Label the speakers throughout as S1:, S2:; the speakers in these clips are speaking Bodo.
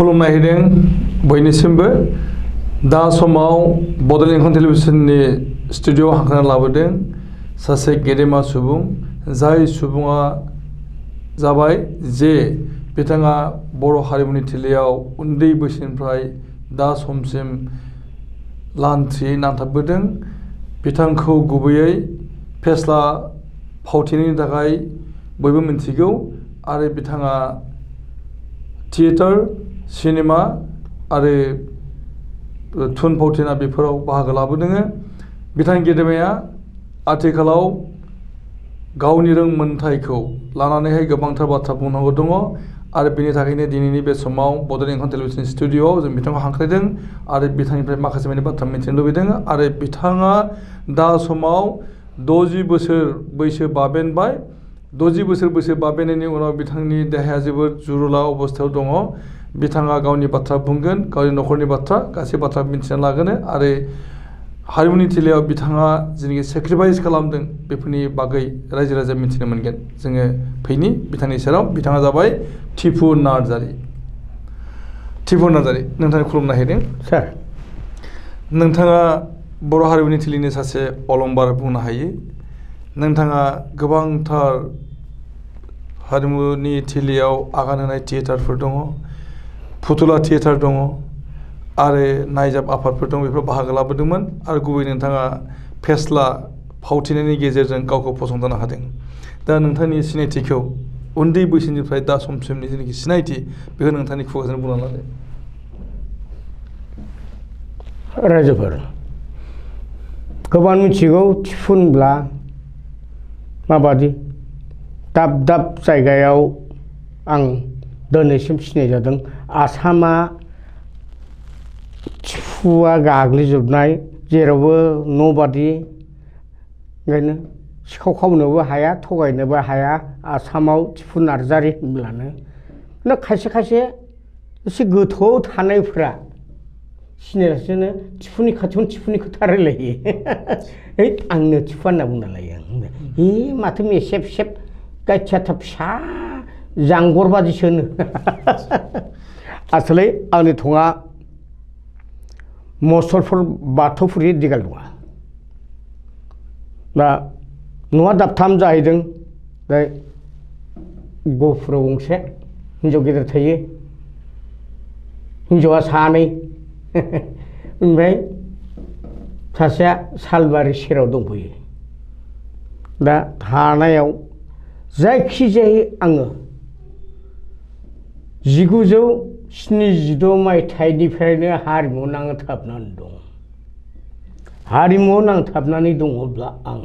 S1: खुलुमनाय होदों बयनिसिमबो दा समाव बड'लेण्ड इंखं टेलिभिजननि स्टुडिअ'आव हांख्रायना लाबोदों सासे गेदेमा सुबुं जाय सुबुङा जाबाय जे बिथाङा बर' हारिमुनि थिलियाव उन्दै बैसोनिफ्राय दा समसिम लान्थ्रियै नांथाबबोदों बिथांखौ गुबैयै फेस्ला फावथिनायनि थाखाय बयबो मिन्थिगौ आरो बिथाङा थियेटार सिनेमा आरो थुनफावथिना बेफोराव बाहागो लाबोदों बिथां गेदेमाया आथिखालाव गावनि रोंमोनथायखौ लानानैहाय गोबांथार बाथ्रा बुंनांगौ दङ आरो बेनि थाखायनो दिनैनि बे समाव बड'लेण्ड इंखं टेलिभिजन स्टुडिअ'आव जों बिथांखौ हांख्रायदों आरो बिथांनिफ्राय माखासे माने बाथ्रा मिथिनो लुबैदों आरो बिथाङा दा समाव 60 बोसोर बैसो बाबेनबाय 60 बोसोर बैसो बाबेननायनि उनाव बिथांनि देहाया जोबोद जुरुला अबस्थायाव दङ बिथाङा गावनि बाथ्रा बुंगोन गावनि न'खरनि बाथ्रा गासै बाथ्रा मिथिना लागोन आरो हारिमुनि थिलियाव बिथाङा जेनेखि सेक्रिफाइस खालामदों बेफोरनि बागै रायजो राजा मिथिनो मोनगोन जोङो फैनि बिथांनि सेराव बिथाङा जाबाय टिपु नार्जारि नोंथांनि खुलुमना होदों
S2: सार
S1: नोंथाङा बर' हारिमुनि थिलिनि सासे अलंबार बुंनो हायो नोंथाङा गोबांथार हारिमुनि थिलियाव आगान होनाय थियेटारफोर दङ फुथुला थियेटार दङ आरो नायजाब आफादफोर दं बेफोराव बाहागो लाबोदोंमोन आरो गुबै नोंथाङा फेस्ला फावथिनायनि गेजेरजों गावखौ फसंथानो हादों दा नोंथांनि सिनायथिखौ उन्दै बैसोनिफ्राय दा समसिमनि जेनाखि सिनायथि बेखौ नोंथांनि खुगाजों बुंना लादो
S2: रायजोफोर गोबां मिथिगौ टिपुनब्ला माबादि दाब दाब जायगायाव आं दिनैसिम सिनाय जादों आसामा टिपुआ गाग्लिजोबनाय जेरावबो न'बादि ओंखायनो सिखाव खावनोबो हाया थगायनोबो हाया आसामाव टिपु नार्जारि होनब्लानो खायसे खायसे एसे गोथौ थानायफ्रा सिनायालासेनो टिपुनि खाथियावनो टिपुनि खोथा रायलायो है आंनो टिपु होनना बुंना लायो आं माथो मेसेब सेब गायथियाथा फिसा जांगर बादिसो होनो आसलै आंनि थङा मसलपुर बाथौफुरि दिगाल नङा दा न'आ दाबथाम जाहैदों दा गहपुराव गंसे हिन्जाव गेदेर थायो हिन्जावा सानै ओमफ्राय सासेया सालबारि सेराव दंफैयो दा थानायाव जायखिजाया आङो 1976 मायथाइनिफ्रायनो हारिमुआव नांथाबनानै दं हारिमुआव नांथाबनानै दङब्ला आं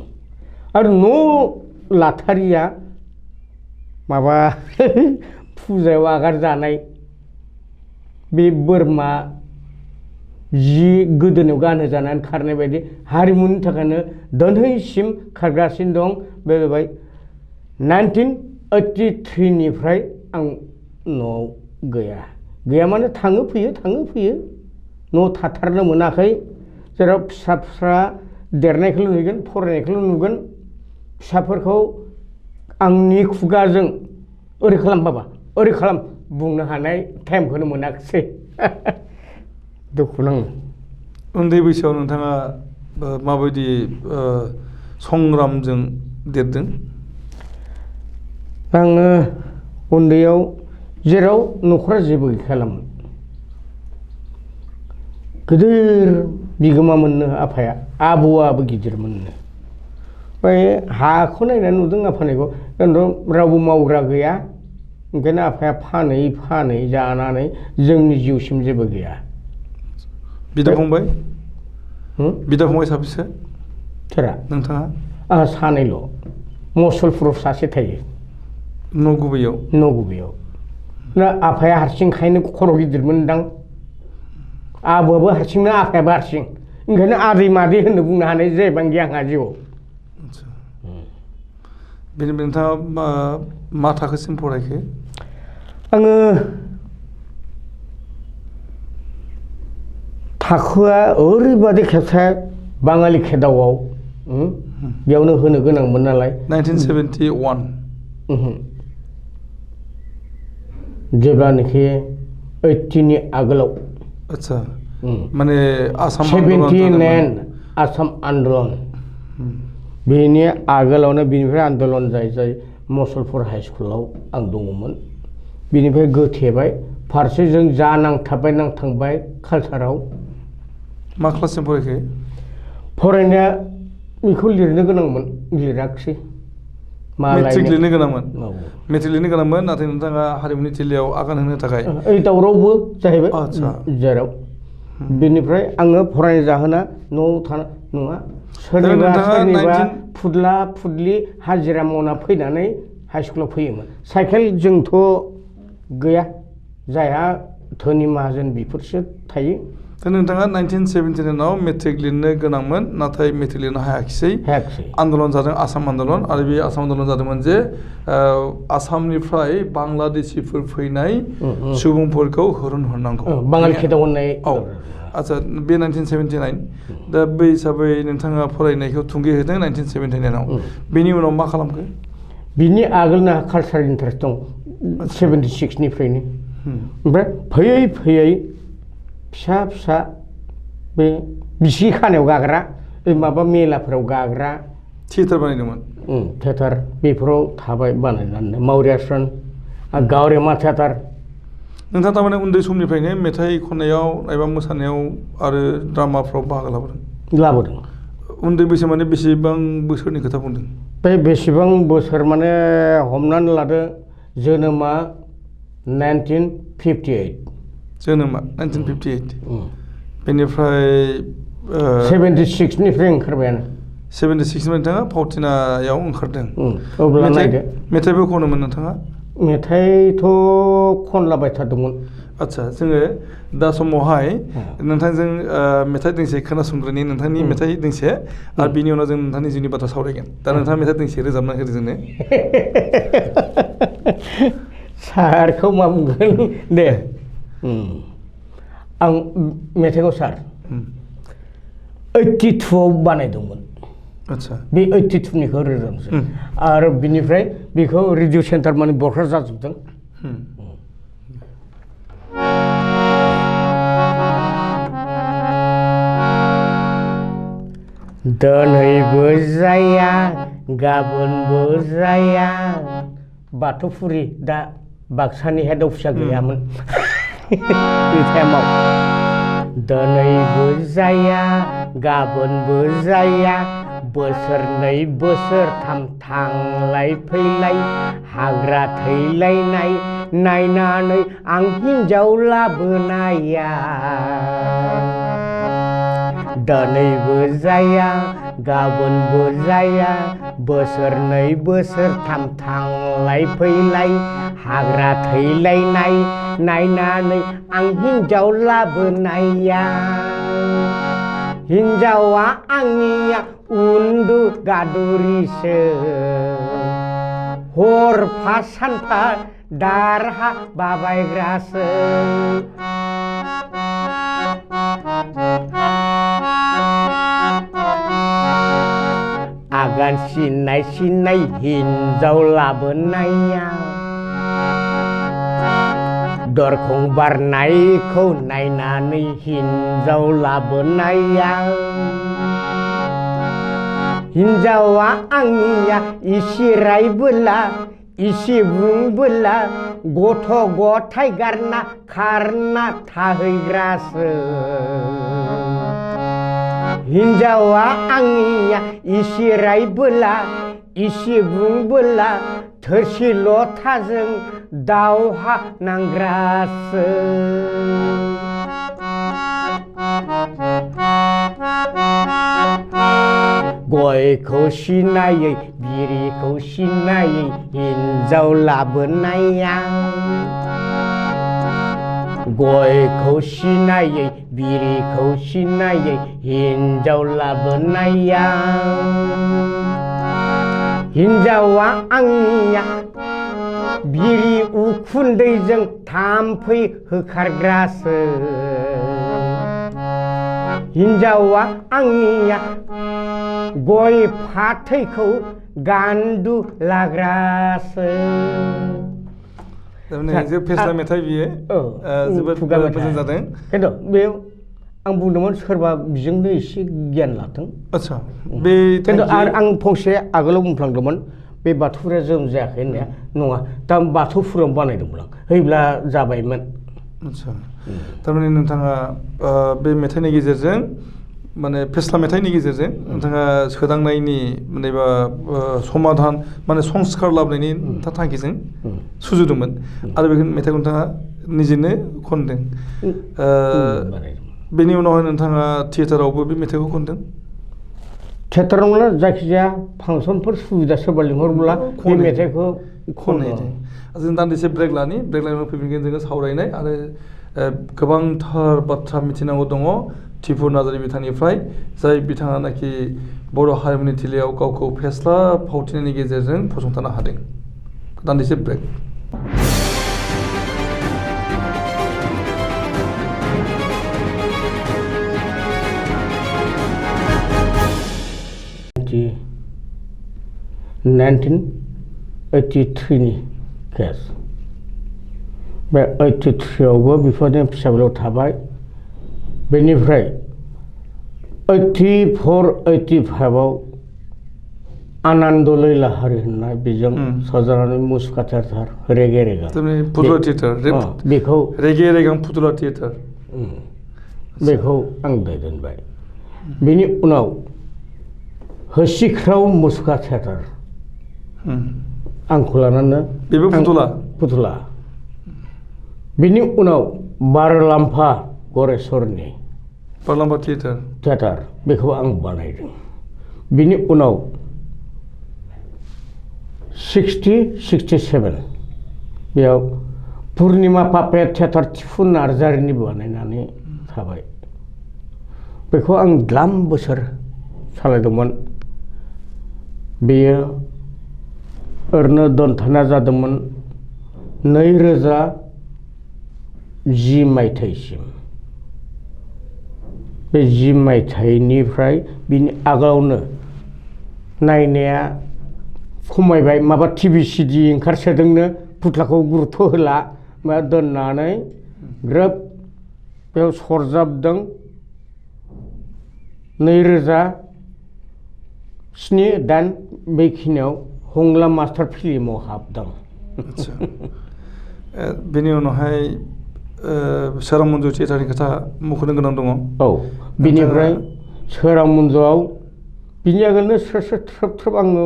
S2: आरो न' लाथारिया माबा फुजायाव आगार जानाय बे बोरमा जि गोदोनायाव गानहोजानानै खारनाय बायदि हारिमुनि थाखायनो दिनैसिम खारगासिनो दं बे जाबाय 1983 निफ्राय आं न'आव गैया माने थाङो फैयो न'आव थाथारनो मोनाखै जेराव फिसाफ्रा देरनायखौल' नुगोन फरायनायखौल' नुगोन फिसाफोरखौ आंनि खुगाजों ओरै खालाम बाबा ओरै खालाम बुंनो हानाय टाइमखौनो मोनाखिसै दुखु नाङो
S1: उन्दै बैसोआव नोंथाङा माबायदि संग्रामजों देरदों
S2: आङो उन्दैयाव जेराव न'खरा जेबो गैखायामोन गिदिर बिगोमा मोननो आफाया आबौआबो गिदिरमोननो ओमफ्राय हाखौ नायनानै नुदों आफानिखौ खिन्थु रावबो मावग्रा गैया ओंखायनो आफाया फानै जानानै जोंनि जिउसिम जेबो गैया
S1: बिदा फंबाय साबेसे
S2: सोरा
S1: नोंथाङा
S2: आंहा सानैल' मसलपुराव सासे थायो
S1: न' गुबैयाव
S2: ना आफाया हारसिंखायनो खर' गिदिरमोनदां आबौआबो हारसिंनो आफायाबो हारसिं ओंखायनो आदै मादै होननो बुंनो हानाय जाहैबाय आंहा जिउआव
S1: बेनिफ्राय नोंथाङा मा थाखोसिम फरायखो
S2: आङो थाखोआ ओरैबादि खेबसे बाङालि खेदावआव बेयावनो होनो गोनांमोन नालाय
S1: 1971
S2: जेब्लानोखि 80 नि आगोलाव
S1: आच्छा माने आसाम
S2: 79 आसाम आन्दलन बेनि आगोलावनो बिनिफ्राय आन्दलन जाय मुसलपुर हाइ स्कुलाव आं दङमोन बिनिफ्राय गोथेबाय फारसेजों जा नांथांबाय कालचाराव
S1: मा क्लाससिम फरायखो
S2: फरायनाया बेखौ लिरनो गोनांमोन लिराखिसै
S1: मेट्रिक लिरनो गोनांमोन मेट्रिक लिरनो गोनांमोन नाथाय नोंथाङा हारिमुनि थिलियाव आगान होनो थाखाय
S2: ओइ दावरावबो जाहैबाय जेराव बेनिफ्राय आङो फरायनो जाहोना न'आव थाना नङा सोरनिबा फुदला फुदलि हाजिरा मावना फैनानै हाइ स्कुलाव फैयोमोन साइकेल जोंथ' गैया जायहा धोनि माहाजोन बेफोरसो थायो
S1: दा नोंथाङा 1979 आव मेट्रिक लिरनो गोनांमोन नाथाय मेट्रिक लिरनो हायाखिसै आन्दलन जादों आसाम आन्दलन आरो बे आसाम आन्दलन जादोंमोन जे आसामनिफ्राय बांलादेशिफोर फैनाय सुबुंफोरखौ होरन हरनांगौ
S2: बाङालि खेदाव होननाय
S1: आच्छा बे 1979 दा बै हिसाबै नोंथाङा फरायनायखौ थुंगे होदों 1979 आव बेनि उनाव मा खालामखो
S2: बिनि आगोलना कालचार इन्टारेस्ट दं 76 निफ्रायनो ओमफ्राय फैयै फिसा बे बिसि खानायाव गाग्रा माबा मेलाफोराव गाग्रा
S1: थियेटार बानायदोंमोन
S2: थियेटार बेफोराव थाबाय बानायनानै मावरियासन गावरेमा थियेटार
S1: नोंथाङा थारमाने उन्दै समनिफ्रायनो मेथाइ खननायाव एबा मोसानायाव आरो ड्रामाफ्राव बाहागो
S2: लाबोदों
S1: उन्दै बैसो माने बेसेबां बोसोरनि खोथा बुंदों
S2: बे बेसेबां बोसोर माने हमनानै लादो जोनोमा 1958
S1: जोनोमा 1958 बेनिफ्राय
S2: 76 निफ्राय ओंखारबायानो
S1: 76 नोंथाङा फावथिनायाव ओंखारदों
S2: अब्ला नायदो
S1: मेथाइबो खनोमोन नोंथाङा
S2: मेथाइथ' खनलाबाय थादोंमोन
S1: आच्छा जोङो दा समावहाय नोंथांजों मेथाइ दोंसे खोनासंग्रोनि नोंथांनि मेथाइ दोंसे आरो बिनि उनाव जों नोंथांनि जिउनि बाथ्रा सावरायगोन दा नोंथाङा मेथाइ दोंसे रोजाबना होदो जोंनो
S2: सारखौ मा बुंगोन दे आं मेथाइखौ सार 82 आव बानायदोंमोन
S1: आच्छा
S2: बे 82 निखौ रोजाबनोसै आरो बिनिफ्राय बेखौ रेडिअ सेन्टार माने बर'फ्रा जाजोबदों दिनैबो जाया गाबोनबो जाया बाथौफुरि दा बाक्सानि हेड अफिसा गैयामोन बे टाइमाव दिनैबो जाया गाबोनबो जाया बोसोरनै बोसोरथाम थांलाय फैलाय हाग्रा थैलायनाय नायनानै आं हिन्जाव लाबोनाया दिनैबो जाया गाबोनबो जाया बोसोरनै बोसोरथाम थांलाय फैलाय हाग्रा थैलायनाय नायनानै आं हिन्जाव लाबोनाया हिन्जावा आंनिया उन्दु गादुरिसो हरफा सानफा दारहा बाबायग्रासो आगान सिनाय हिन्जाव लाबोनाया दरखं बारनायखौ नायनानै हिन्जाव लाबोनाया हिन्जावा आंनिया इसे रायबोला इसे बुंबोला गथ' गथाय गारना खारना थाहैग्रासो हिन्जावा आंनिया इसे रायबोला इसे बुंबोला थोरसि लथाजों दावहा नांग्रासो गयखौ सिनायै बिरिखौ सिनायै हिन्जाव लाबोनाया गयखौ सिनायै बिरिखौ सिनायै हिन्जाव लाबोनाया हिन्जावा आंनिया बिरि उखुन्दैजों थाम्फै होखारग्रासो हिन्जावा आंनिया गय फाथैखौ गान्दु लाग्रासो
S1: थारमाने जे फेस्ला मेथाइ बियो जोबोद मोजां जादों
S2: खिन्थु बेयाव आं बुंदोंमोन सोरबा बेजोंनो एसे गियान लाथों
S1: आदसा बे
S2: खिन्थु आरो आं फंसे आगोलाव बुंफ्लांदोंमोन बे बाथौफोरा जोम जायाखै होननाया नङा दा बाथौफोराव बानायदोंमोन आं हैब्ला जाबायमोन
S1: आदसा थारमाने नोंथाङा बे मेथाइनि गेजेरजों माने फेस्ला मेथाइनि गेजेरजों नोंथाङा सोदांनायनि मानेबा समाधान माने संस्कार लाबोनायनि थांखिजों सुजुदोंमोन आरो बे मेथाइखौ नोंथाङा निजेनो खनदों बेनि उनावहाय नोंथाङा थियेटारावबो बे मेथाइखौ खनदों
S2: थियेटाराव नङा जायखिजाया फांसनफोर सुबिदा सोरबा लिंहरब्ला बे मेथाइखौ
S1: खनो जों दान्दिसे ब्रेक लानानै फैफिनगोन जोङो सावरायनाय आरो गोबांथार बाथ्रा मिथिनांगौ दङ टिपु नार्जारि बिथांनिफ्राय जाय बिथाङानाखि बर' हारिमुनि थिलियाव गावखौ फेस्ला फावथिनायनि गेजेरजों फसंथानो हादों दान्दिसे ब्रेक नाइनटिन 83 नि केस बे 83आवबो बेफोरनो फिसाबिलाव थाबाय बेनिफ्राय 84-85आव आनन्दलै लाहारि होननाय बेजों सजानानै मुसुखा थियेटार रेगे रेगां फुथुला थियेटार
S2: बेखौ
S1: रेगे रेगां फुथुला थियेटार
S2: बेखौ आं दैदेनबाय बेनि उनाव होसिख्राव मुसुखा थियेटार आंखौ लानानै
S1: बेबो
S2: फुथुला बिनि उनाव बारलाम्फा गरेस्वरनि
S1: बारलाम्फा थियेटार
S2: बेखौ आं बानायदों बिनि उनाव 60-67 बेयाव पुर्निमा पापेट थियेटार टिपु नार्जारिनि बानायनानै थाबाय बेखौ आं द्लाम बोसोर सालायदोंमोन बेयो ओरैनो दोनथ'नाय जादोंमोन 2010 मायथाइसिम बे 10 मायथाइनिफ्राय बिनि आगोलावनो नायनाया खमायबाय माबा टिभि सिडि ओंखारसोदोंनो फुथलाखौ गुरुत्व होला मा दोननानै ग्रोब बेयाव सरजाबदों 2007-8 बेखिनियाव हंला मास्टार फिल्माव हाबदों
S1: बेनि उनावहाय सोरां मन्जु थियेटारनि खोथा मख'नो गोनां दङ
S2: औ बिनिफ्राय सोरां मन्जुआव बिनि आगोलनो थ्रोब आङो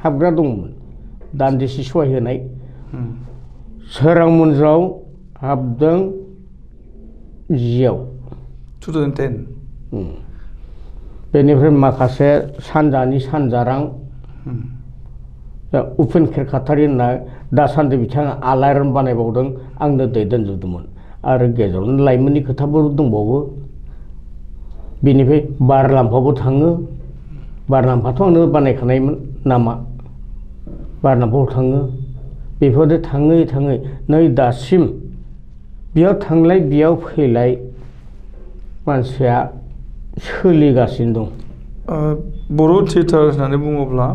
S2: हाबग्रा दंमोन दान्दिसे सहाय होनाय सोरां मन्जुआव हाबदों
S1: 2010
S2: बेनिफ्राय माखासे सानजानि सानजारां उपेन खेरखातारि होनना दासान्दि बिथाङा आलायारन बानायबावदों आंनो दैदेनजोबदोंमोन आरो गेजेरावनो लाइमोननि खोथाबो दंबावो बेनिफ्राय बारलाम्फाबो थाङो बारलाम्फाथ' आंनो बानायखानायमोन नामा बारलाम्फायाव थाङो बेफोरजों थाङै नै दासिम बेयाव थांलाय बेयाव फैलाय मानसिया सोलिगासिनो दं
S1: बर' थियेटार होननानै बुङोब्ला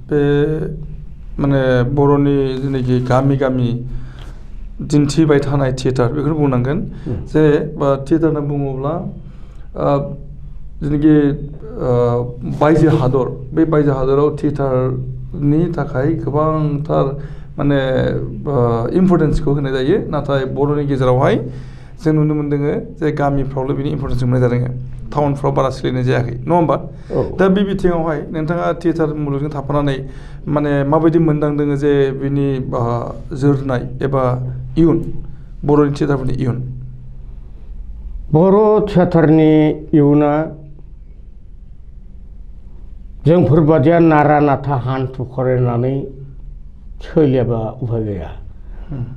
S1: बे माने बर'नि जेनाखि गामि दिन्थिबाय थानाय थियेटार बेखौनो बुंनांगोन जे थियेटार होनना बुङोब्ला जेनाखि बायजो हादर बे बायजो हादराव थियेटारनि थाखाय गोबांथार माने इम्परटेन्सखौ होनाय जायो नाथाय बर'नि गेजेरावहाय जों नुनो मोनदों जे गामिफ्रावल' बिनि इम्परटेन्सखौ मोननाय जादों टाउनफ्राव बारा सोलिनाय जायाखै नङा होमबा दा बे बिथिङावहाय नोंथाङा थियेटार मुलुगजों थाफानानै माने माबायदि मोनदांदों जे बिनि जोरनाय एबा इयुन बर'नि थियेटारफोरनि इयुन
S2: बर' थियेटारनि इयुना जोंफोरबादिया नारा नाथा हान्थु खरायनानै सोलियाबा उफाय गैया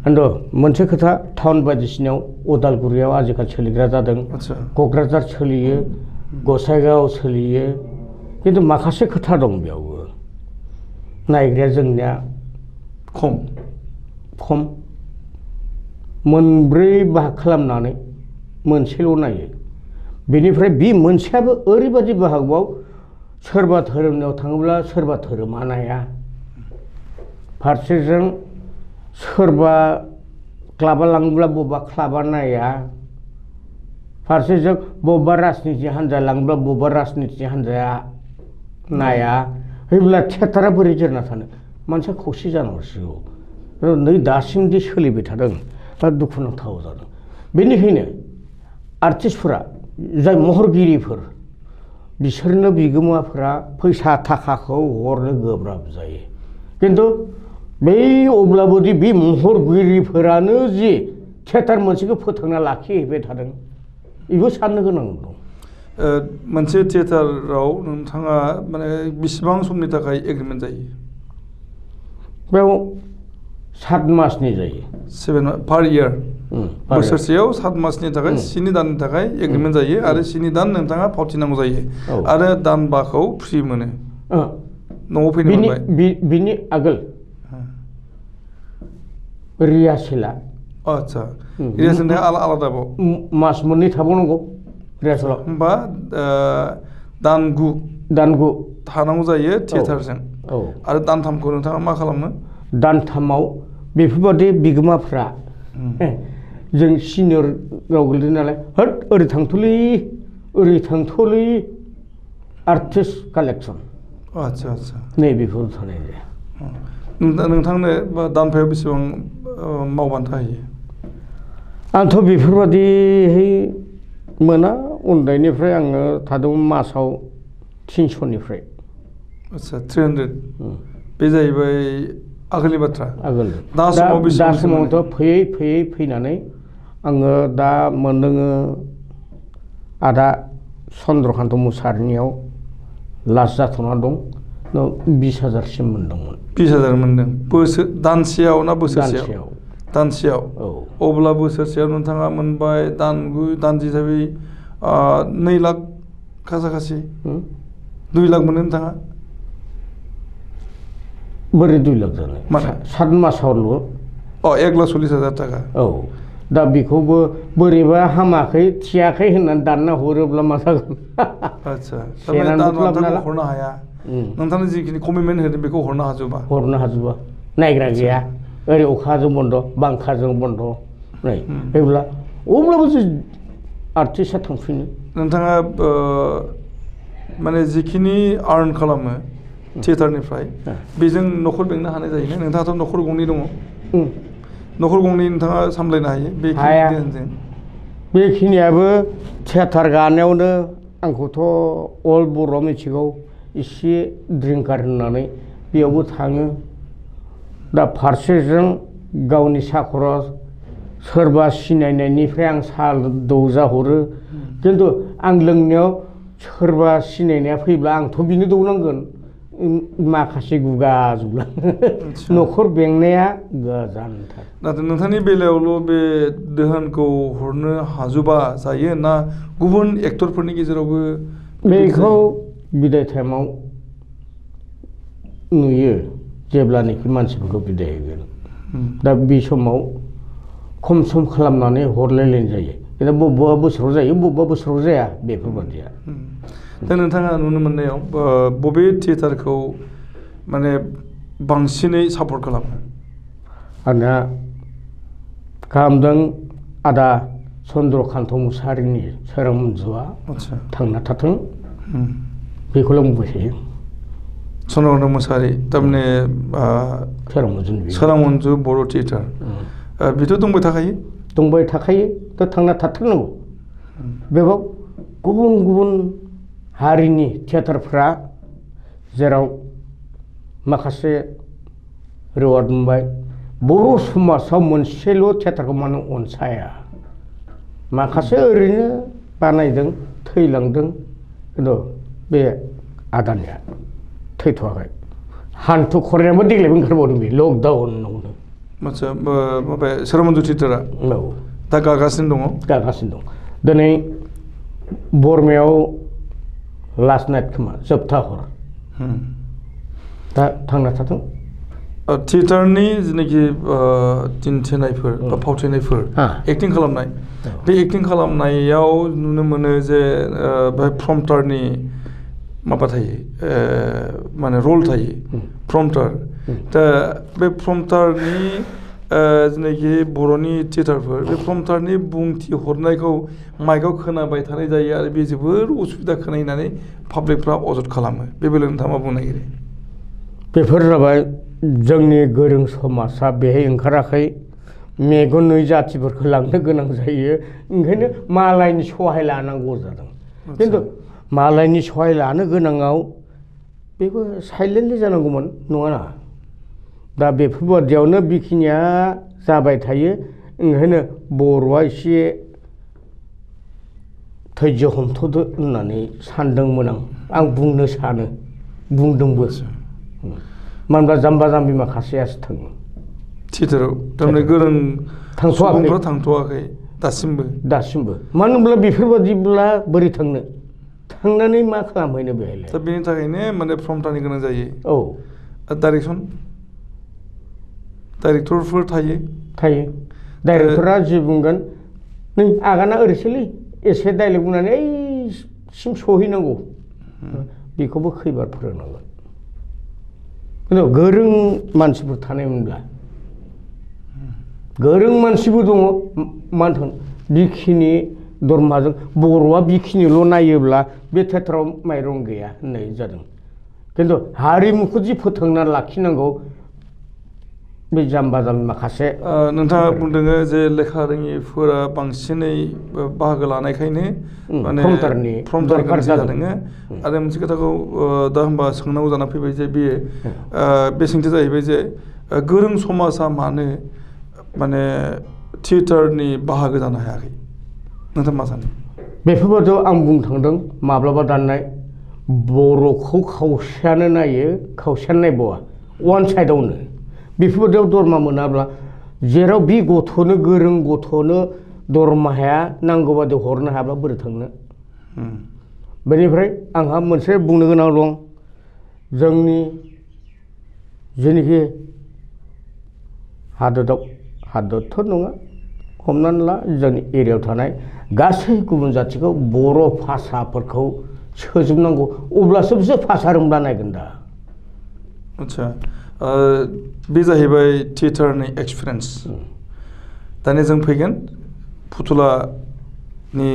S2: खिन्थु मोनसे खोथा टाउन बायदिसिनायाव उदालगुरियाव आजिखालि सोलिग्रा जादों क'क्राझार सोलियो गसाइगाव सोलियो खिन्थु माखासे खोथा दं बेयावबो नायग्राया जोंनिया खम मोनब्रै बाहाग खालामनानै मोनसेल' नायो बेनिफ्राय बे मोनसेयाबो ओरैबायदि बाहागोआव सोरबा धोरोमनियाव थाङोब्ला सोरबा धोरोमा नाया फारसेजों सोरबा क्लाबा लाङोब्ला बबेबा क्लाबा नाया फारसेजों बबेबा राजनिति हान्जा लाङोब्ला बबेबा राजनिति हान्जाया नाया होनब्ला थियेटारा बोरै जिरना थानो मानसिया खौसे जानांसिगौ नै दासिमदि सोलिबाय थादों दा दुखुनांथाव जादों बेनिखायनो आर्टिस्टफोरा जाय महरगिरिफोर बिसोरनो बिगोमाफोरा फैसा थाखाखौ हरनो गोब्राब जायो खिन्थु बै अब्लाबोदि बे महरगिरिफोरानो जि थियेटार मोनसेखौ फोथांना लाखिहैबाय थादों बेबो साननो गोनां दं
S1: मोनसे थियेटाराव नोंथाङा माने बेसेबां समनि थाखाय एग्रिमेन्ट जायो
S2: बेयाव 7 मासनि जायो
S1: 7 पार इयार बोसोरसेयाव 7 मासनि थाखाय 7 दाननि थाखाय एग्रिमेन्ट जायो आरो 7 दान नोंथाङा फावथिनांगौ जायो आरो दानबाखौ फ्रि मोनो न'आव फैनो मोनबाय
S2: बिनि आगोल रिहार्सेला
S1: आच्छा रिहार्सेलनिया आलादाबाव
S2: मास मोननै थाबावनांगौ रिहार्सेलाव
S1: होमबा दानगु थानांगौ जायो थियेटारजों आरो दानथामखौ नोंथाङा मा खालामो
S2: दानथामाव बेफोरबादि बिगोमाफ्रा जों सिनियराव गोलैदों नालाय होद ओरै थांथ'लै आर्टिस्ट कालेक्सन
S1: आच्छा आच्छा
S2: नै बेफोर थानाय जाया
S1: नोंथांनो दानफायाव बेसेबां मावबान्था होयो
S2: आंथ' बेफोरबादिहै मोना उन्दैनिफ्राय आङो थादोंमोन मासाव 300निफ्राय
S1: आच्छा 300 बे जाहैबाय आगोलनि बाथ्रा
S2: आगोल
S1: दा
S2: समावथ' फैयै फैनानै आङो दा मोनदोङो आदा चन्द्रकान्त मुसाहारिनियाव लास्ट जाथ'ना दं 20,000सिम मोनदोंमोन
S1: 20,000 मोनदों दानसेयाव ना बोसोरसेयाव दानसेयाव अब्ला बोसोरसेयाव नोंथाङा मोनबाय दान हिसाबै 2 लाख खासाखासि 2 लाख मोनो नोंथाङा
S2: बोरै 2 लाख जानो 7 मासावल'
S1: 1,40,000 थाखा
S2: दा बेखौबो बोरैबा हामाखै थियाखै होननानै दानना हरोब्ला मा जागोन
S1: आच्छा हरनो हाया नोंथांनो जिखिनि कमिटमेन्ट होदों बेखौ हरनो हाजोबा
S2: नायग्रा गैया ओरै अखाजों बन्द बांखाजों बन्द नै होब्ला अब्लाबो जों आर्टिस्टआ थांफिनो
S1: नोंथाङा माने जिखिनि आर्न खालामो थियेटारनिफ्राय बेजों न'खर बेंनो हानाय जायोना नोंथाङाथ' न'खर गंनै दङ न'खर गंनै नोंथाङा सामलायनो हायो
S2: बेखिनियाबो थियेटार गानायावनो आंखौथ' अल बर' मिथिगौ एसे ड्रिंकार होननानै बेयावबो थाङो दा फारसेजों गावनि साखरा सोरबा सिनायनायनिफ्राय आं साहा दौजा हरो खिन्थु आं लोंनायाव सोरबा सिनायनाया फैब्ला आंथ' बिनो दौनांगोन माखासे गुगा जुगा न'खर बेंनाया गोजानथार
S1: नाथाय नोंथांनि बेलायावल' बे दोहोनखौ हरनो हाजोबा जायो ना गुबुन एक्टरफोरनि गेजेरावबो
S2: बेखौ बिदाय टाइमाव नुयो जेब्लानाखि मानसिफोरखौ बिदाय होगोन दा बे समाव खम सम खालामनानै हरलायलायनाय जायो दा बबेबा बोसोराव जायो बबेबा बोसोराव जाया बेफोरबादिया
S1: दा नोंथाङा नुनो मोननायाव बबे थियेटारखौ माने बांसिनै सापर्ट खालामो
S2: आंना खालामदों आदा चन्द्रकान्त मुसाहारिनि सोरां मन्जुआ थांना थाथों बेखौल' बुंबाय थायो
S1: चन्द्रकान्त मुसाहारि थारमाने सोरां मन्जु बर' थियेटार बेथ' दंबाय थाखायो थ' थांना थाथारनांगौ बेयाव गुबुन गुबुन हारिनि थियेटारफ्रा जेराव माखासे रिवार्ड मोनबाय बर' समाजाव मोनसेल' थियेटारखौ मानो अनसाया माखासे ओरैनो बानायदों थैलांदों खिन्थु बे आदानिया थैथ'वाखै हान्थु खरायाबो देग्लायबो ओंखारबावदों बे लकडाउनावनो आच्छा माबा सोरां मन्जु थियेटारा दा गागासिनो दं दिनै बरमायाव लास्ट नाइट खोमा जोबथा हर दा थांना थाथों थियेटारनि जेनाखि दिन्थिनायफोर बा फावथिनायफोर एक्टिं खालामनाय बे एक्टिं खालामनायाव नुनो मोनो जे बेहाय प्रम्पटारनि माबा थायो माने रल थायो प्रम्पटार दा बे प्रम्पटारनि जेनाखि बर'नि थियेटारफोर बे प्रमटारनि बुंथि हरनायखौ माइकआव खोनाबाय थानाय जायो आरो बे जोबोर उसुबिदा खोनानानै पाब्लिकफ्रा अजद खालामो बे बेलायाव नोंथाङा मा बुंनो नागिरो?
S2: बेफोर जाबाय जोंनि गोरों समाजा बेहाय ओंखाराखै मेगन नुयै जाथिफोरखौ लांनो गोनां जायो ओंखायनो मालायनि सहाय लानांगौ जादों खिन्थु मालायनि सहाय लानो गोनाङाव बेबो साइलेन्टलि जानांगौमोन नङा दा बेफोरबादियावनो बेखिनिया जाबाय थायो ओंखायनो बर'आ एसे धैर्य हमथ'दो होननानै सानदोंमोन आं बुंनो सानो बुंदोंबो मानो होनब्ला जाम्बा जाम्बि माखासेयासो थाङो
S1: थियेटाराव थारमाने गोरों
S2: सुबुंफ्रा
S1: थांथ'वाखै दासिमबो
S2: मानो होनब्ला बेफोरबादिब्ला बोरै थांनानै मा खालामहैनो बेहायलाय
S1: दा बेनि थाखायनो माने प्रमटारनि गोनां जायो
S2: औ
S1: डाइरेक्टरफोर थायो
S2: डाइरेक्टरा जि बुंगोन नै आगाना ओरैसोलै एसे डाइलग बुंनानै ओइसिम सहैनांगौ बेखौबो खैबार फोरोंनांगोन खिन्थु गोरों मानसिफोर थानायमोनब्ला गोरों मानसिबो दङ मानो थागोन बेखिनि दरमाहाजों बर'आ बेखिनिल' नायोब्ला बे थियेटाराव माइरं गैया होननाय जादों खिन्थु हारिमुखौ जि फोथांना लाखिनांगौ बे जाम्बा जाम्बि माखासे
S1: नोंथाङा बुंदों जे लेखा रोङिफोरा बांसिनै बाहागो लानायखायनो माने प्रमटारनि गोनांथि जादों आरो मोनसे खोथाखौ दा होनबा सोंनांगौ जाना फैबाय जे बेयो बे सोंथिया जाहैबाय जे गोरों समाजा मानो माने थियेटारनि बाहागो जानो हायाखै नोंथाङा मा सानो?
S2: बेफोरबायदियाव आं बुंनो थांदों माब्लाबा दाननाय बर'खौ खावसेयानो नायो खावसेयानो नायबावा वान साइडआवनो बेफोरबायदियाव दरमा मोनाब्ला जेराव बे गथ'नो गोरों गथ'नो दरमाहाया नांगौ बादि हरनो हायाब्ला बोरै थांनो बेनिफ्राय आंहा मोनसे बुंनो गोनां दं जोंनि जेनोखि हादोरथ' नङा हमनानै ला जोंनि एरियायाव थानाय गासै गुबुन जाथिखौ बर' भाषाफोरखौ सोजोबनांगौ अब्लासो बिसोर भाषा रोंब्ला नायगोन दा
S1: आदसा बे जाहैबाय थियेटारनि एक्सपिरियेन्स दानिया जों फैगोन फुथुलानि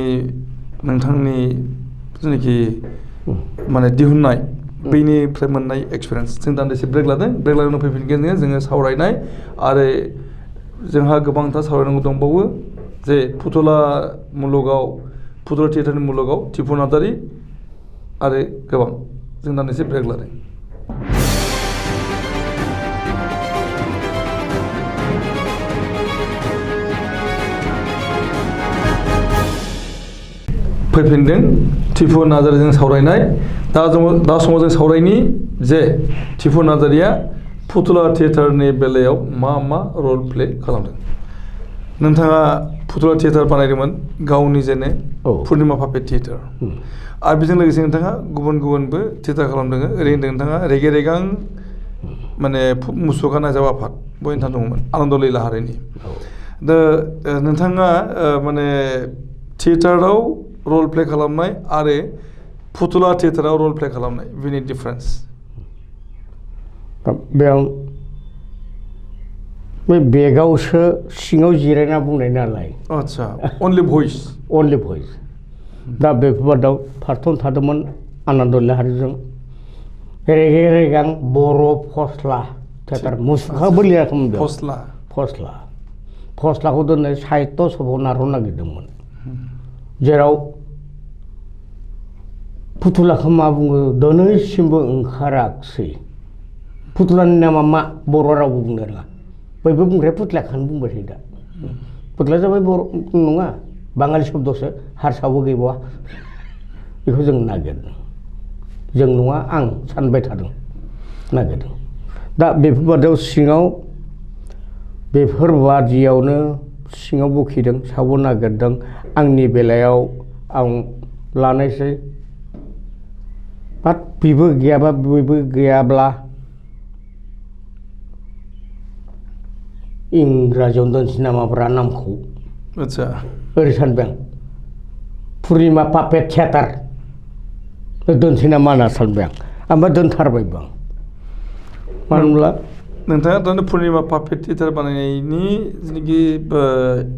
S1: नोंथांनि जेनाखि माने दिहुननाय बैनिफ्राय मोननाय एक्सपिरियेन्स जों दान्दिसे ब्रेक लादों ब्रेक लानानै फैफिनगोन जोङो सावरायनाय आरो जोंहा गोबांथार सावरायनांगौ दंबावो जे फुथुला थियेटारनि मुलुगाव टिपु नार्जारि आरो गोबां जों दान्दिसे ब्रेक लादों फैफिनदों टिपु नार्जारिजों सावरायनाय दा समाव जों सावरायनि जे टिपु नार्जारिया फुथुला थियेटारनि बेलायाव मा रल प्ले खालामदों नोंथाङा फुथुला थियेटार बानायदोंमोन गावनि जेने पुर्निमा पापेट थियेटार आरो बेजों लोगोसे नोंथाङा गुबुनबो थियेटार खालामदों ओरैनो नोंथाङा रेगे रेगां माने मुसुखा नायजाब आफाद बयनो दंमोन आनन्द लीला हारिनि दा नोंथाङा माने थियेटाराव रल प्ले खालामनाय आरो फुथुला थियेटाराव रल प्ले खालामनाय बेनि डिफारेन्स
S2: बेयाव बे बेगावसो सिङाव जिरायना बुंनाय नालाय
S1: आदसा अनलि भइस
S2: दा बेफोरबादियाव फारथन थादोंमोन आनन्द लीला हारिजों रेगे रेगां बर' फस्ला थियेटार मुसुखाबो लिराखैमोन फस्लाखौ दोननाय साहित्य सभायाव नारनो नागिरदोंमोन जेराव फुथुलाखौ मा बुङो दिनैसिमबो ओंखाराखसै फुथुलानि नामा मा बर' रावबो बुंनो रोङा बयबो बुंग्राया फुथुलाखौनो बुंबाय थायो दा फुथुलाया जाबाय बर' नङा बाङालि शब्दसो हारसाबो गैबावा बेखौ जों नागिरदों जों नङा आं सानबाय थादों नागिरदों दा बेफोरबादियाव बेफोरबादियावनो सिङाव बखिदों सावो नागिरदों आंनि बेलायाव आं लानायसै बाट बेबो गैयाब्ला इंराजियाव दोनसै नामाब्रा नामखौ
S1: आदसा
S2: ओरै सानबाय आं पुर्निमा पापेट थियेटार दोनसै नामा होनना सानबाय आं ओमफ्राय दोनथारबायबो आं मानो होनब्ला
S1: नोंथाङा दानो पुर्निमा पापेट थियेटार बानायनायनि जिनिखि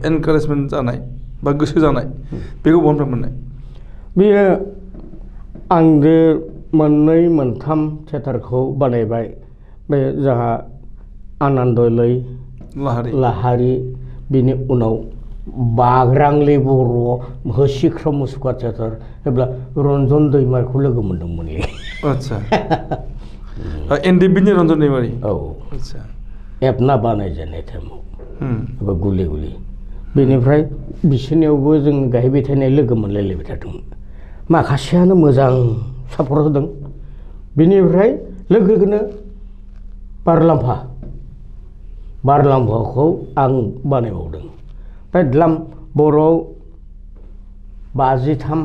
S1: एनकारेजमेन्ट जानाय बा गोसो जानाय बेखौ बहानिफ्राय मोननाय?
S2: बेयो आंजे मोननै मोनथाम थियेटारखौ बानायबाय बे जोंहा आनन्दलै लाहारि बिनि उनाव बाग्रांलि बर' होसिख्राव मुसुखा थियेटार जेब्ला रन्जन दैमारिखौ लोगो मोनदोंमोन।
S1: आदसा एनडिबिनि रन्जन दैमारि।
S2: औ
S1: आदसा
S2: एपना बानायजेननाय टाइमाव एबा गुलि गुलि बेनिफ्राय बिसोरनियावबो जों गायबाय थानाय लोगो मोनलायलायबाय थादोंमोन। माखासेयानो मोजां सापर्ट होदों। बेनिफ्राय लोगोनो बारलाम्फाखौ आं बानायबावदों। ओमफ्राय द्लाम बर'आव 53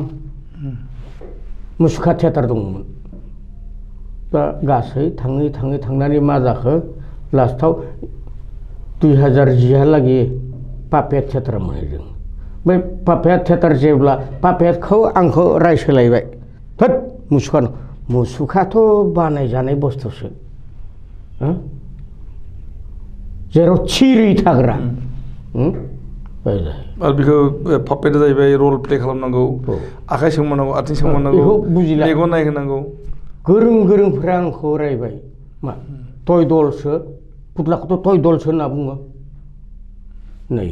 S2: मुसुखा थियेटार दंमोन। दा गासै थाङै थांनानै मा जाखो लास्टआव 2010हालागै पापेट थियेटार मोनहैदों। बै पापेट थियेटार जेब्ला पापेटखौ आंखौ रायसोलायबाय थोद मुसुखाथ' बानायजानाय बुस्थुसो जेराव थिरै थाग्रा
S1: आरो बेखौ पापेटआ जाहैबाय रल प्ले खालामनांगौ, आखाइ सोमावनांगौ, आथिं सोमावनांगौ, मेगन नायहोनांगौ।
S2: गोरोंफोरा आंखौ रायबाय मा टय दलसो फुथलाखौथ' टय दलसो होनना बुङो। नै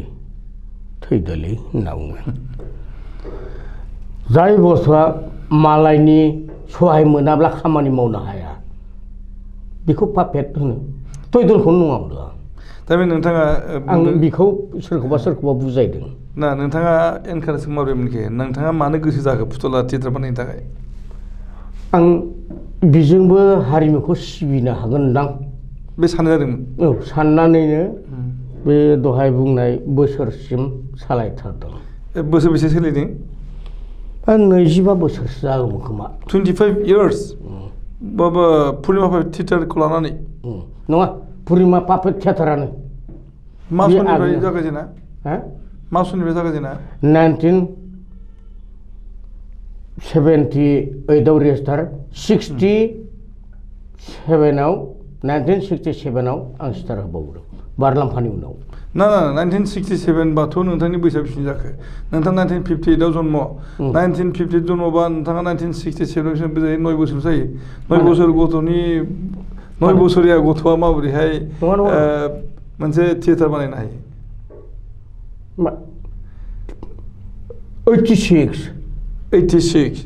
S2: थैदोलै होनना बुङो। जाय बुस्थुआ मालायनि सहाय मोनाब्ला खामानि मावनो हाया बेखौ पापेट होनो। टय दलखौनो नङाब्ला
S1: दा बे नोंथाङा
S2: आं बेखौ सोरखौबा बुजायदों।
S1: ना नोंथाङा एनकारेजखौ माबोरै मोनखो? नोंथाङा मानो गोसो जाखो फुथुला थियेटार बानायनो थाखाय?
S2: आं बेजोंबो हारिमुखौ सिबिनो हागोनदां
S1: बे साननाय जादोंमोन।
S2: औ साननानैनो बे दहाय बुंनाय बोसोरसिम सालायथारदों।
S1: बोसोर बेसे सोलिदों?
S2: 25 बोसोरसो जागौमोन खोमा।
S1: 25 years बाबा पुर्निमा पापेट थियेटारखौ लानानै?
S2: नङा पुर्निमा पापेट थियेटारानो।
S1: मा समनिफ्राय जागायजेना? मा समनिफ्राय जागायजेना?
S2: 1978आव रेजिस्टार 1967आव आं स्टार होबावदों बारलाम्फानि उनाव।
S1: ना 1967 बाथ' नोंथांनि बैसोआ बेसेबां जाखो? नोंथाङा 1958आव जन्म 1950 जन्मबा नोंथाङा 1967 9 बोसोर जायो। 9 बोसोर गथ'नि 9 बोसोरिया गथ'आ माबोरैहाय मोनसे थियेटार बानायनो हायो? 86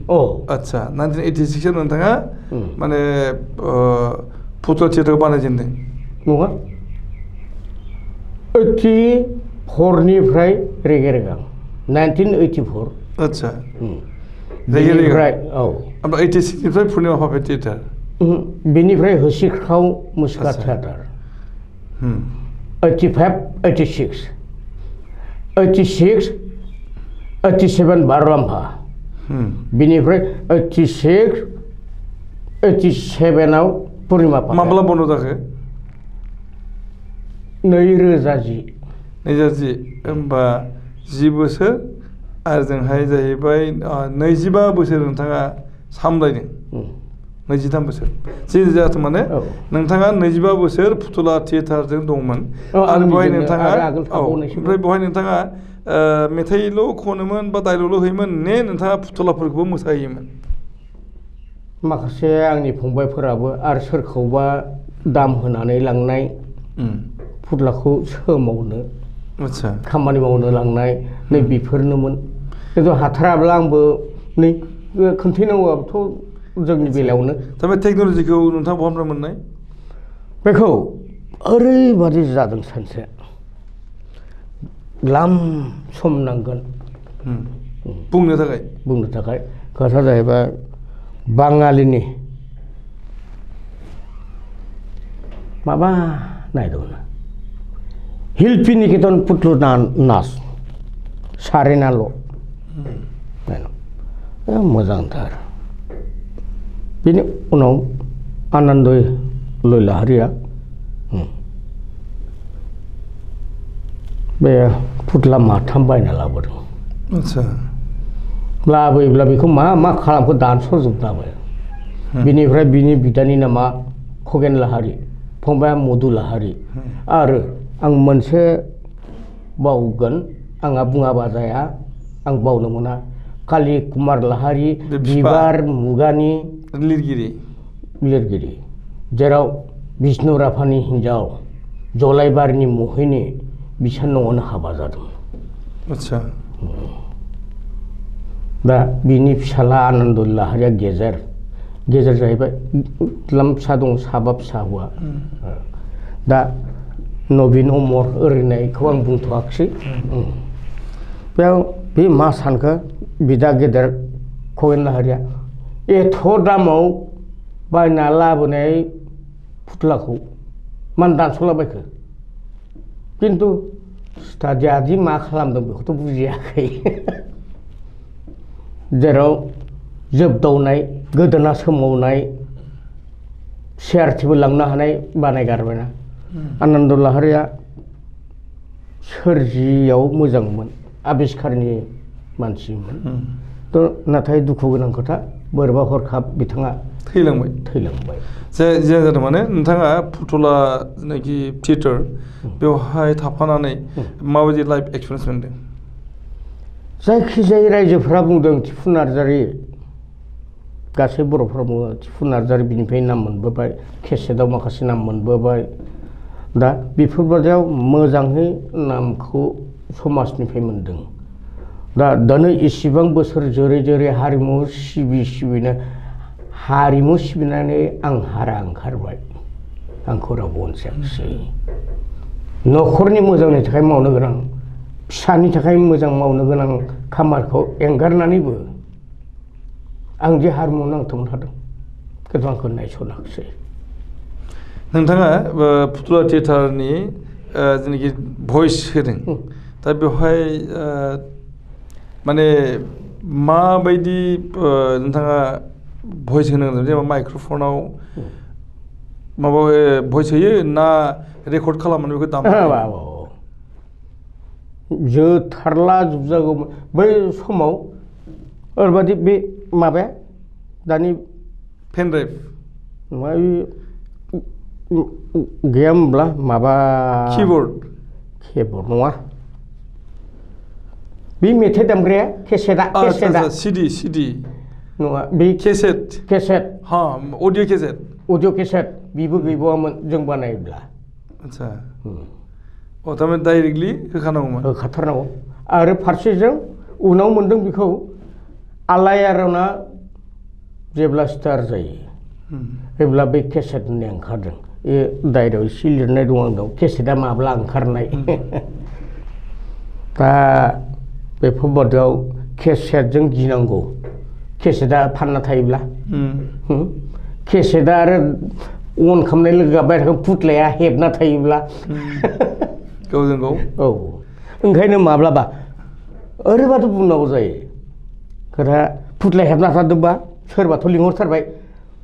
S1: आदसा 1986 आव नोंथाङा माने फुथुला थियेटारखौ बानायजेनदों?
S2: नङा 84निफ्राय रेगे रेगां 1984।
S1: आदसा
S2: बेनिफ्राय औ
S1: ओमफ्राय 86निफ्राय पुर्निमा पापेट थियेटार।
S2: बेनिफ्राय होसिख्राव मुसुखा थियेटार 85 86 86 87 बारलाम्फा। बेनिफ्राय 86 87आव पुर्निमा पापेट।
S1: माब्ला बन्द जाखो?
S2: 2010
S1: होमबा 10 बोसोर आरो जोंहाय जाहैबाय 25 बोसोर नोंथाङा सामलायदों। 23 बोसोर जि जाथों माने नोंथाङा 25 बोसोर फुथुला थियेटारजों दंमोन आरो बेवहाय नोंथाङा मेथाइल' खनोमोन बा डायलगल' होयोमोन ने नोंथाङा फुथुलाफोरखौबो मोसायोमोन?
S2: माखासे आंनि फंबायफोराबो आरो सोरखौबा दाम होनानै लांनाय फुथुलाखौ सोमावनो खामानि मावनो लांनाय नै बेफोरनोमोन। खिन्थु हाथाराब्ला आंबो नै खोन्थानांगौआबोथ' जोंनि बेलायावनो।
S1: दा बे टेक्न'लजिखौ नोंथाङा बहानिफ्राय मोननाय?
S2: बेखौ ओरैबादि जादों सानसे लाम सम नांगोन
S1: बुंनो थाखाय
S2: खोथाया जाहैबाय बाङालिनि माबा नायदोंमोन हिल्पि निकेतन पुथुला नाच सारेनाल' मोजांथार। बेनि उनाव आनन्दलै लाहारिया बे फुथुला माथाम बायना लाबोदों। लाबोयोब्ला बेखौ मा खालामखो दानस'जोबना होबाय। बिनिफ्राय बिनि बिदानि नामा खगेन लाहारि फंबाया मधु लाहारी आरो आं मोनसे बावगोन आंहा बुङाबा जाया आं बावनो मोना काली कुमार लाहारी बिबार मुगानि लिरगिरि जेराव बिष्णु राभानि हिन्जाव जलाइबारिनि महिनी बिसा न'आवनो हाबा जादों
S1: आच्छा
S2: दा बिनि फिसाला आनन्द लाहारिया गेजेर जाहैबाय फिसा दं साबा फिसा हौवा दा नबिन अमर ओरैनायखौ आं बुंथ'वाखिसै बेयाव बे मा सानखो बिदा गेदेर खगेन लाहारिया एथ' दामाव बायना लाबोनाय फुथलाखौ मानो दानस'लाबायखो खिन्थु स्टाडियादि मा खालामदों बेखौथ' बुजियाखै जेराव जोबदावनाय गोदोना सोमावनाय सिआरटिबो लांनो हानाय बानायगारबायना आनन्द लाहारिया सोरजियाव मोजांमोन आबिष्कारनि मानसिमोन नाथाय दुखु गोनां खोथा बोरैबा हरखाब बिथाङा थैलांबाय
S1: जे जादों माने नोंथाङा फुथुला जेनाखि थियेटार बेवहाय थाफानानै माबायदि लाइफ एक्सपिरियेन्स मोनदों
S2: जायखिजाया रायजोफोरा बुंदों तिफु नार्जारि गासै बर'फोरा बुङो तिफु नार्जारि बिनिफ्राय नाम मोनबोबाय केसेटआव माखासे नाम मोनबोबाय दा बेफोरबायदियाव मोजाङै नामखौ समाजनिफ्राय मोनदों दा दिनै इसिबां बोसोर जोरै हारिमु सिबिनो हारिमु सिबिनानै आं हारा ओंखारबाय आंखौ रावबो अनसायाखिसै न'खरनि मोजांनि थाखाय मावनो गोनां फिसानि थाखाय मोजां मावनो गोनां खामानिखौ एंगारनानैबो आं जे हारिमु नांथाबना थादों खिन्थु आंखौ नायस'नाखिसै
S1: नोंथाङा फुथुला थियेटारनि जेनाखि भइस होदों दा बेवहाय माने माबायदि नोंथाङा भइस होनो गोनां जेनेबा माइक्र'फनाव माबा भइस होयो ना रेकर्ड खालामनानै बेखौ दामो
S2: जोथारला जोबजागौमोन बै समाव ओरैबादि बे माबाया दानि
S1: पेन ड्राइभ
S2: गैया होनब्ला माबा
S1: किबर्ड
S2: नङा बे मेथाइ दामग्राया केसेटआ
S1: सिडि
S2: नङा बे
S1: केसेट हा अडिअ' केसेट
S2: बेबो गैबावामोन जों बानायोब्ला
S1: आच्छा थारमाने डाइरेक्टलि
S2: होखाथारनांगौ आरो फारसेजों उनाव मोनदों बेखौ आलायारना जेब्ला स्टार जायो जेब्ला बे केसेट होननाय ओंखारदों बे डायरियाव एसे लिरनाय दं आंनाव केसेटआ माब्ला ओंखारनाय दा बेफोरबादियाव केसेटजों गिनांगौ केसेटआ फानना थायोब्ला केसेटआ आरो अन खालामनाय लोगो गाबबाय थागोन फुथलाया हेबना थायोब्ला
S1: गावजों गाव
S2: औ ओंखायनो माब्लाबा ओरैबादि बुंनांगौ जायो खोथा फुथलाया हेबना थादोंबा सोरबाथ' लिंहरथारबाय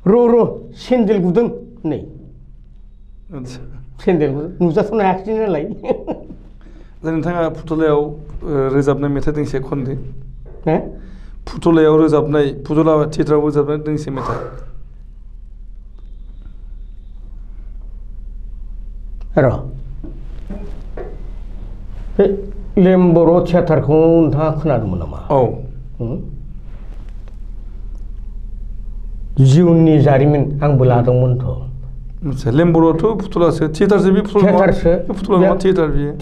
S2: र' सेन्देल गुदुं नै सेन्देल नुजाथ'नो हायाखिसै नालाय
S1: नोंथाङा फुथुलायाव रोजाबनाय मेथाइ दोंसे खनदो फुथुलायाव रोजाबनाय फुथुला थियेटाराव रोजाबनाय दोंसे मेथाइ
S2: र' बे लेम्बर' थियेटारखौ नोंथाङा खोनादोंमोन नामा
S1: औ
S2: जिउनि जारिमिन आंबो लादोंमोनथ'
S1: लेम्बर'आथ' फुथुलासो थियेटारसो बे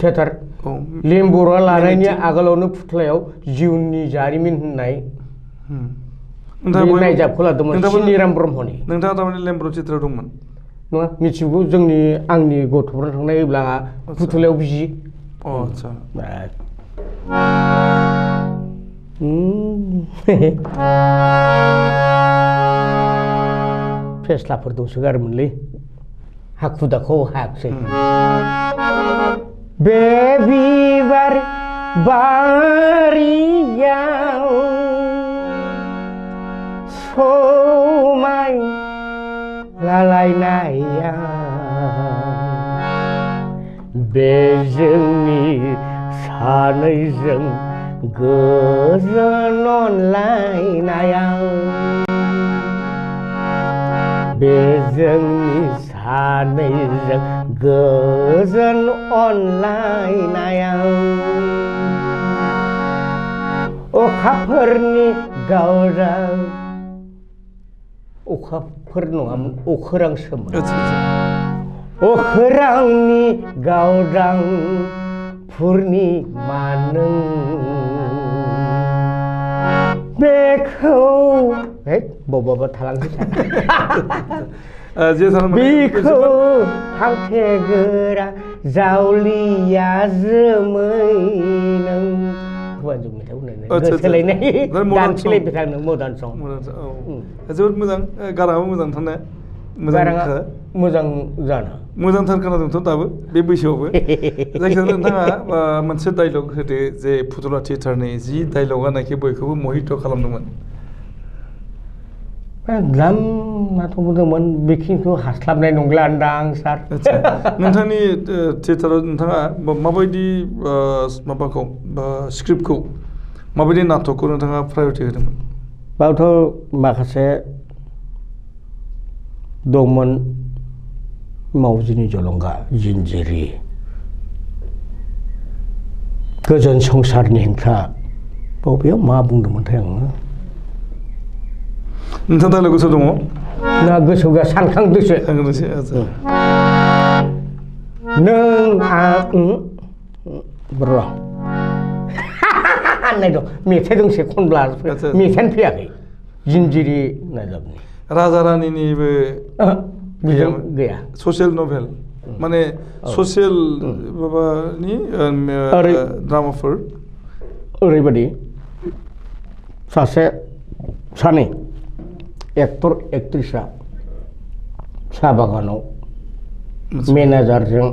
S2: थियेटार लेम्बर'आ लानायनि आगोलावनो फुथुलायाव जिउनि जारिमिन होननाय नायजाबखौ लादोंमोन सिनिराम ब्रह्मनि
S1: नोंथाङा थारमाने लेम्बर' थियेटाराव दंमोन
S2: नङा मिथिगौ आंनि गथ'फोरा थांनाय अब्ला आंहा फुथुलायाव बिजि
S1: आच्छा
S2: फेस्लाफोर दंसोगारोमोनलै हाखु दाखु हायाखिसै बे बिबार बारियाव समाय लालायनाया बे जोंनि सानैजों गोजोन अनलायनायाव बे जोंनि सानैजों गोजोन अनलायनायाव अखाफोरनि गावरां अखाफोर नङामोन अखोरांसोमोन अखोरांनि गावदां पुर्निमा नों बेखौ बबावबा थालांनोसै बेखौ फांथे गोरा जावलिया जोमै नों हौवाजों मेथाइ खननानै सोलायनाय दानसोलायबाय थांनो मदार्न सं
S1: जोबोद मोजां गाराङाबो मोजां थानो
S2: मोजां जानो
S1: मोजांथार खोनादोंथ' दाबो बे बैसोआवबो जायखिजाया नोंथाङा मोनसे डायलग होदो जे फुथुला थियेटारनि जि डायलगा नाखि बयखौबो मोहित खालामदोंमोन
S2: द्लामाथ' बुंदोंमोन बेखिनिखौ हास्लाबनाय नंला आं सार
S1: नोंथांनि थियेटाराव नोंथाङा माबायदि माबाखौ स्क्रिप्टखौ माबायदि नाटकखौ नोंथाङा प्रायरिटि होदोंमोन
S2: बावथ' माखासे दंमोन मावजिनि जलंगा जिनजिरि गोजोन संसारनि हेंथा बबेयाव मा बुंदोंमोनथाय आङो
S1: नोंथां डायलग गोसोआव दङ
S2: ना गोसोआव गैया सानखांदोसो नों आं र' नाय दं मेथाइ दोंसे खनब्ला मेथाइयानो फैयाखै जिनजिरि नायजाबनि
S1: राजा रानिनिबो
S2: गैया
S1: ससियेल नभेल माने ससियेल माबानि ड्रामाफोर
S2: ओरैबायदि सानै एक्टर एक्ट्रिसआ साहा बागानाव मेनेजारजों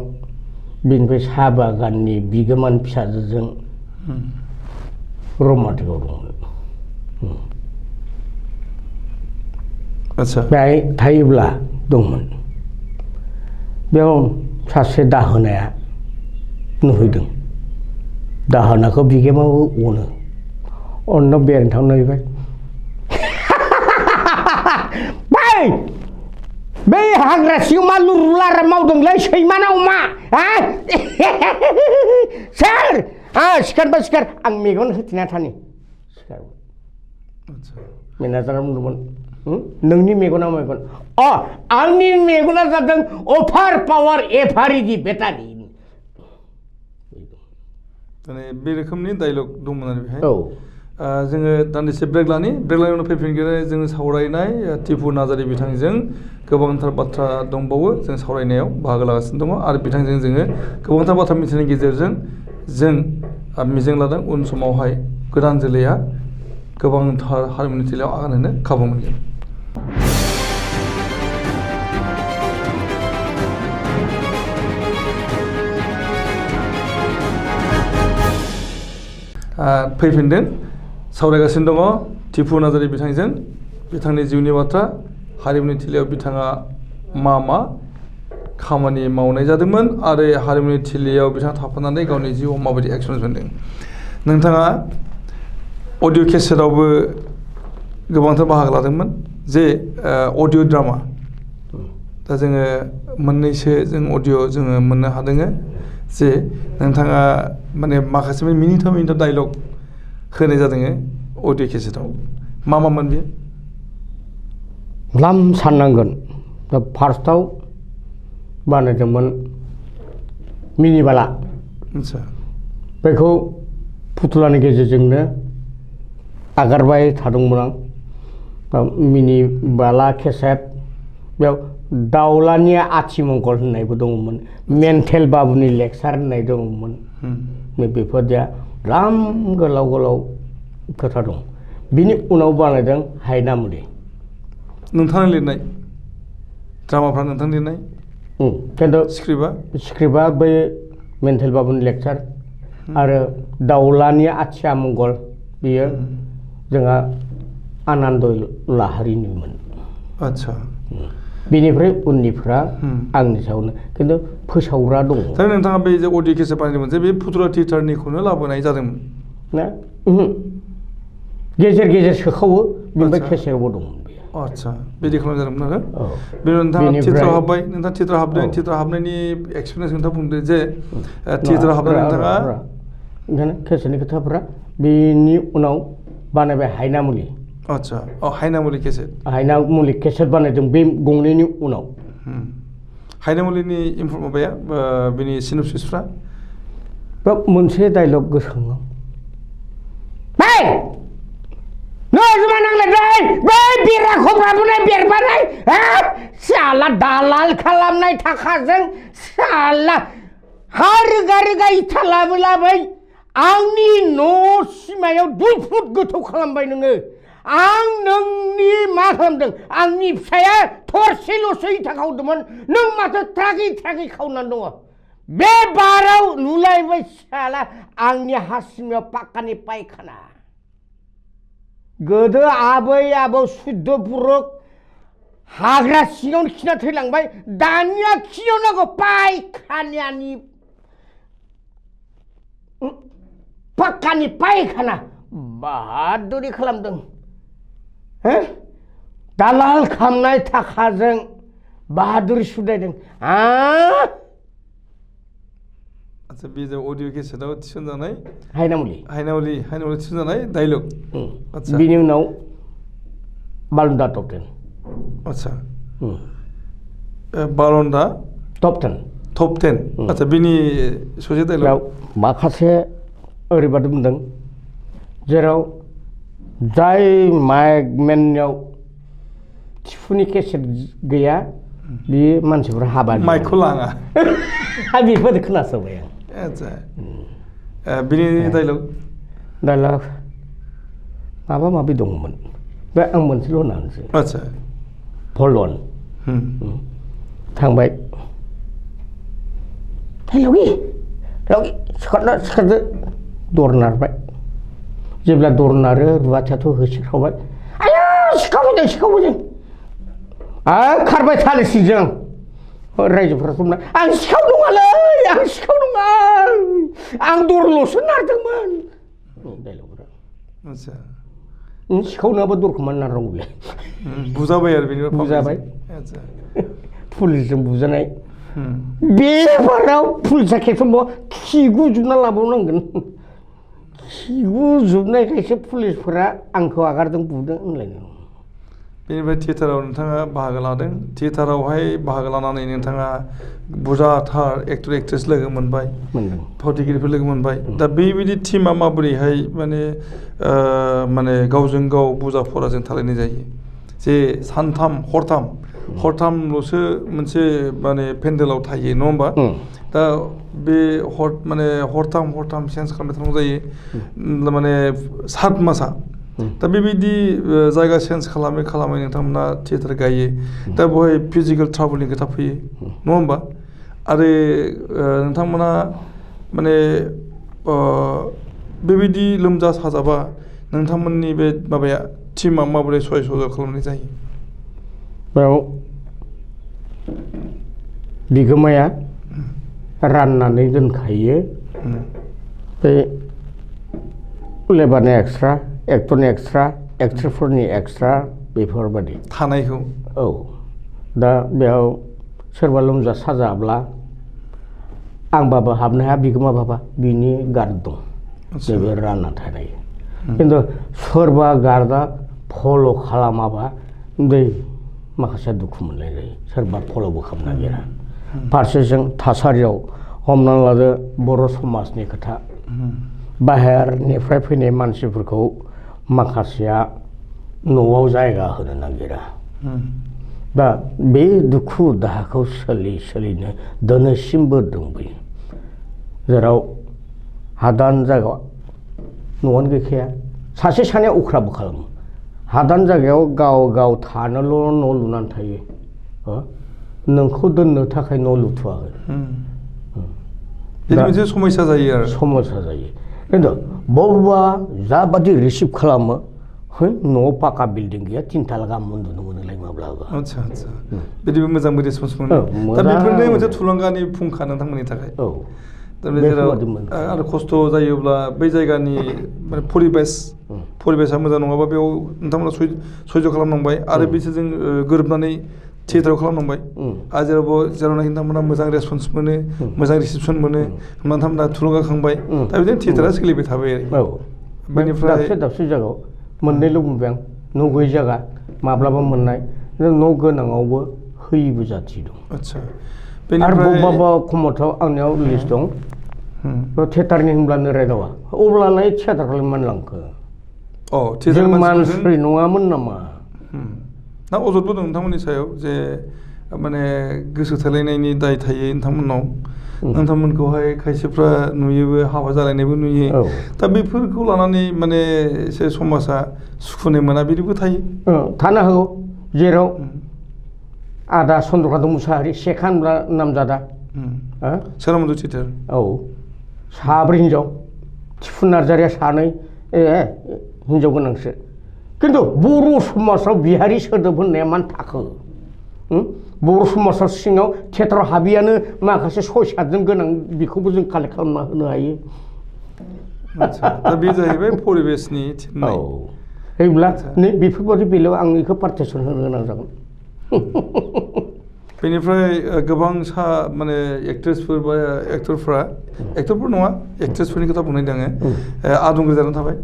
S2: बेनिफ्राय साहा बागाननि बिगोमानि फिसाजोजों रमान्टिकआव दंमोन बेहाय थायोब्ला दंमोन बेयाव सासे दाहोनाया नुहैदों दाहोनाखौ बिगोमाबो अननो बेरायनो थांनो नागिरबाय बै हाग्रा सिङाव मा लुरुलारा मावदोंलै सैमाना अमा सोर सिखारबा सिखार आं मेगन होथेना थानि सिखारबाय मेनेजारा बुंदोंमोन नोंनि मेगना मेगन आंनि मेगना जादों अफार पावार एफआरइडि बेटारि
S1: बे रोखोमनि डायलग दंमोन आरो बेहाय जोङो दान्दिसे ब्रेक लानि ब्रेक लानायावनो फैफिनगोन जोङो सावरायनाय टिपु नार्जारि बिथांजों गोबांथार बाथ्रा दंबावो जों सावरायनायाव बाहागो लागासिनो दङ आरो बिथांजों जोङो गोबांथार बाथ्रा मिथिनायनि गेजेरजों जों मिजिं लादों उन समावहाय गोदान जोलैया गोबांथार हारिमुनि थिलियाव आगान होनो खाबु मोनगोन फैफिनदों सावरायगासिनो दङ टिपु नार्जारि बिथांजों बिथांनि जिउनि बाथ्रा हारिमुनि थिलियाव बिथाङा मा खामानि मावनाय जादोंमोन आरो हारिमुनि थिलियाव बिथाङा थाफानानै गावनि जिउआव माबायदि एक्सपिरियेन्स मोनदों नोंथाङा अडिअ केसेटआवबो गोबांथार बाहागो लादोंमोन जे अडिअ ड्रामा दा जोङो मोननैसो जों अडिअ जोङो मोननो हादों जे नोंथाङा माने माखासे मिनिथाव डायलग होनाय जादों अडिअ केसेटआव मामोन बेयो
S2: लाम साननांगोन दा फार्स्टआव बानायदोंमोन मिनिबाला बेखौ फुथुलानि गेजेरजोंनो आगारबाय थादोंमोन आं मिनिबाला केसेट बेयाव दाउलानि आथिमंगल होननायबो दङमोन मेन्टेल बाबुनि लेक्सार होननाय दङमोन बेफोरदिया लाम गोलाव खोथा दं बिनि उनाव बानायदों हायनामुलि
S1: नोंथांनि लिरनाय ड्रामाफ्रा नोंथां लिरनाय
S2: खिन्थु
S1: स्क्रिप्टआ
S2: बै मेन्टेल बाबुनि लेक्सार आरो दाउलानि आथिमंगल बियो जोंहा आनन्द लाहारिनिमोन
S1: आच्छा
S2: बेनिफ्राय उननिफ्रा आंनि सायावनो खिन्थु फोसावग्रा दङ
S1: दा नोंथाङा बे जे अडिअ केसेट बानायदोंमोन जे बे फुथुला थियेटारनिखौनो लाबोनाय जादोंमोन
S2: ना गेजेर सोखावो बेनिफ्राय केसेटआवबो दंमोन बेयो
S1: आदसा बिदि खालामजादोंमोन आरो
S2: औ
S1: बेनि नोंथाङा
S2: बेनिफ्राय-
S1: थियेटाराव हाबबाय नोंथाङा थियेटाराव हाबदों
S2: औ।
S1: थियेटाराव हाबनायनि एक्सपिरियेन्स नोंथाङा बुंदो जे थियेटाराव हाबनानै नोंथाङा
S2: ओंखायनो केसेटनि खोथाफोरा बेनि उनाव बानायबाय हायनामुलि
S1: आदसा हायनामुलि केसेट
S2: हायनामुलि केसेट बानायदों बे गंनैनि उनाव
S1: हायनामुलिनि माबाया बिनि सिनopsisफ्रा
S2: मोनसे डायलग गोसोखाङो बै नोजोमा नांलायबाय बै बेराखौब्राबोनाय बेरबानाय हाब साला दालाल खालामनाय थाखाजों साला हा रोगा रोगा इथा लाबोलाबाय आंनि न' सिमायाव 2 फुट गोथौ खालामबाय नोङो आं नोंनि मा खालामदों आंनि फिसाया थरसेल'सो इथा खावदोंमोन नों माथो ट्राकै ट्राकै खावनानै दङ बे बाराव नुलायबाय साला आंनि हा सिमायाव पाक्कानि पायखाना गोदो आबै आबौ सुद्ध पुरुख हाग्रा सिङावनो खिना थैलांबाय दानिया खियाव नांगौ पायखानानि पाक्कानि पायखाना बाहादुरि खालामदों दालाल खालामनाय थाखाजों बाहादुरि सुदायदों
S1: आदसा बे जे अडिअ केसेटआव थिसनजानाय
S2: हायनामुलि
S1: थिसनजानाय डायलग आदसा
S2: बिनि उनाव बालुन्दा टप 10
S1: आदसा बालुन्दा
S2: टप 10
S1: आदसा बिनि ससे डायलग
S2: माखासे ओरैबादि बुंदों जेराव जाय माइकमेननियाव टिफुनि केसेट गैया बे मानसिफोरा हाबा
S1: माइकखौ लाङा
S2: बेफोरबायदि खोनासंबाय आं
S1: आदसा बिनि डायलग
S2: माबा माबि दङमोन बे आं मोनसेल' होनसै
S1: आदसा
S2: भलन थांबाय सिखारदो दर नारबाय जेब्ला दर नारो रुवाथियाथ' होसिख्रावबाय आयौ सिखावबोदों आरो खारबाय थालिसिजों रायजोफोरा समना आं सिखाव नङालै आं दरल'सो नारदोंमोन
S1: आदसा
S2: सिखाव नङाबा दरखौ मानो नारनांगौलाय
S1: बुजाबाय आरो बेनि
S2: बुजाबाय
S1: आदसा
S2: पुलिसजों बुजानाय बे बाराव पुलिसा खेबसेबाव खिगुजोबना लाबावनांगोन खिगुजोबनायखायसो पुलिसफोरा आंखौ आगारदों बुदों होनलायनो
S1: बेनिफ्राय थियेटाराव नोंथाङा बाहागो लादों थियेटारावहाय बाहागो लानानै नोंथाङा बुरजाथार एक्टर एक्ट्रेस लोगो मोनबाय फावथिगिरिफोर लोगो मोनबाय दा बेबायदि टिमा माबोरैहाय माने गावजों गाव बुजा फराजों थालायनाय जायो जे सानथाम हरथामल'सो मोनसे माने पेन्डेलाव थायो नङा होमबा दा बे हरथाम चेन्ज खालामबाय थानांगौ जायो माने 7 मासा दा बेबायदि जायगा चेन्ज खालामै नोंथांमोना थियेटार गायो दा बेवहाय फिजिकेल ट्राबलनि खोथा फैयो नङा होमबा आरो नोंथांमोना माने बेबायदि लोमजा साजाबा नोंथांमोननि बे माबाया टिमा माबोरै सहाय सजा खालामनाय जायो
S2: बेयाव बिगोमाया राननानै दोनखायो बे लेबारनि एक्सट्रा एक्टरनि एक्सट्रा एक्ट्रेसफोरनि एक्सट्रा बेफोरबायदि
S1: थानायखौ
S2: औ दा बेयाव सोरबा लोमजा साजाब्ला आंबाबो हाबनो हाया बिगोमा बाबा बिनि गार्ड दं बे रानना थानाय खिन्थु सोरबा गार्डआ फल' खालामाबा दै माखासे दुखु मोननाय जायो सोरबा फल'बो खालामनो नागिरा फारसेजों थासारियाव हमनानै लादो बर' समाजनि खोथा बाहेरनिफ्राय फैनाय मानसिफोरखौ माखासेया न'आव जायगा होनो नागिरा दा बे दुखु दाहाखौ सोलिनो दिनैसिमबो दंबोयो जेराव हादान जायगायाव न'आनो गैखाया सासे सानै अख्राबो खालामो हादान जायगायाव गाव थानोल' न' लुनानै थायो नोंखौ दोननो थाखाय न' लुथ'वाखै
S1: बेनि मोनसे समस्या जायो आरो
S2: समस्या जायो खिन्थु बबेबा जाबादि रिसिभ खालामो न'आव पाका बिल्डिं गैया 3 ताला गाहाम उन्दुनो मोनोलाय माब्लाबा
S1: आदसा बिदिबो मोजांबो रेसपन्स मोनो दा बेफोरनो मोनसे थुलुंगानि फुंखा नोंथांमोननि थाखाय थारमाने जेराव आरो खस्थ' जायोब्ला बै जायगानि माने परिबेसा मोजां नङाबा बेयाव नोंथांमोना सयज' खालामनांबाय आरो बिसोरजों गोरोबनानै थियेटाराव खालामनांबाय आरो जेरावनाखि नोंथांमोना मोजां रेसपन्स मोनो मोजां रिसिपसन मोनो नोंथांमोना थुलुंगाखांबाय दा बिदिनो थियेटारा सोलिबाय थाबाय आरो बेनिफ्राय
S2: दाबसे जायगायाव मोननैल' बुंबाय आं न' गैयि जायगा माब्लाबा मोननाय न' गोनाङावबो होयिबो जाथि दं
S1: आदसा
S2: आरो बबेबा खमथाव आंनियाव लिस्ट दं थियेटारनि होनब्लानो रायदावा अब्लालाय थियेटारखौलाय मानो लांखो जों मानसि नङामोन नामा
S1: ना अजदबो दं नोंथांमोननि सायाव जे माने गोसो थोलायनायनि दाय थायो नोंथांमोननाव नोंथांमोनखौहाय खायसेफ्रा नुयोबो हाबा जालायनायबो नुयो दा बेफोरखौ लानानै माने एसे समाजा सुखुनाय मोना बिदिबो थायो
S2: थानो हागौ जेराव आदा चन्द्रकान्त मुसाहारि सेखा होनब्ला नामजादा
S1: सोरामोन्दो थियेटार
S2: औ साब्रै हिनजाव थिफुन नार्जारिया सानै हिनजाव गोनांसो खिन्थु बर' समाजाव बिहारि सोदोब होननाया मानो थाखो बर' समाजाव सिङाव थियेटाराव हाबियानो माखासे 6-7 गोनां बेखौबो जों कालेक्ट खालामना होनो हायो
S1: दा बे जाहैबाय परिबेसनि थिननाय
S2: होयोब्ला नै बेफोरबायदि बेलायाव आं बेखौ पार्टिसन होनो गोनां जागोन
S1: बेनिफ्राय गोबां माने एक्ट्रेसफोर बा एक्टरफोर नङा एक्ट्रेसफोरनि खोथा बुंनाय आङो आदुंग्रि जानानै थाबाय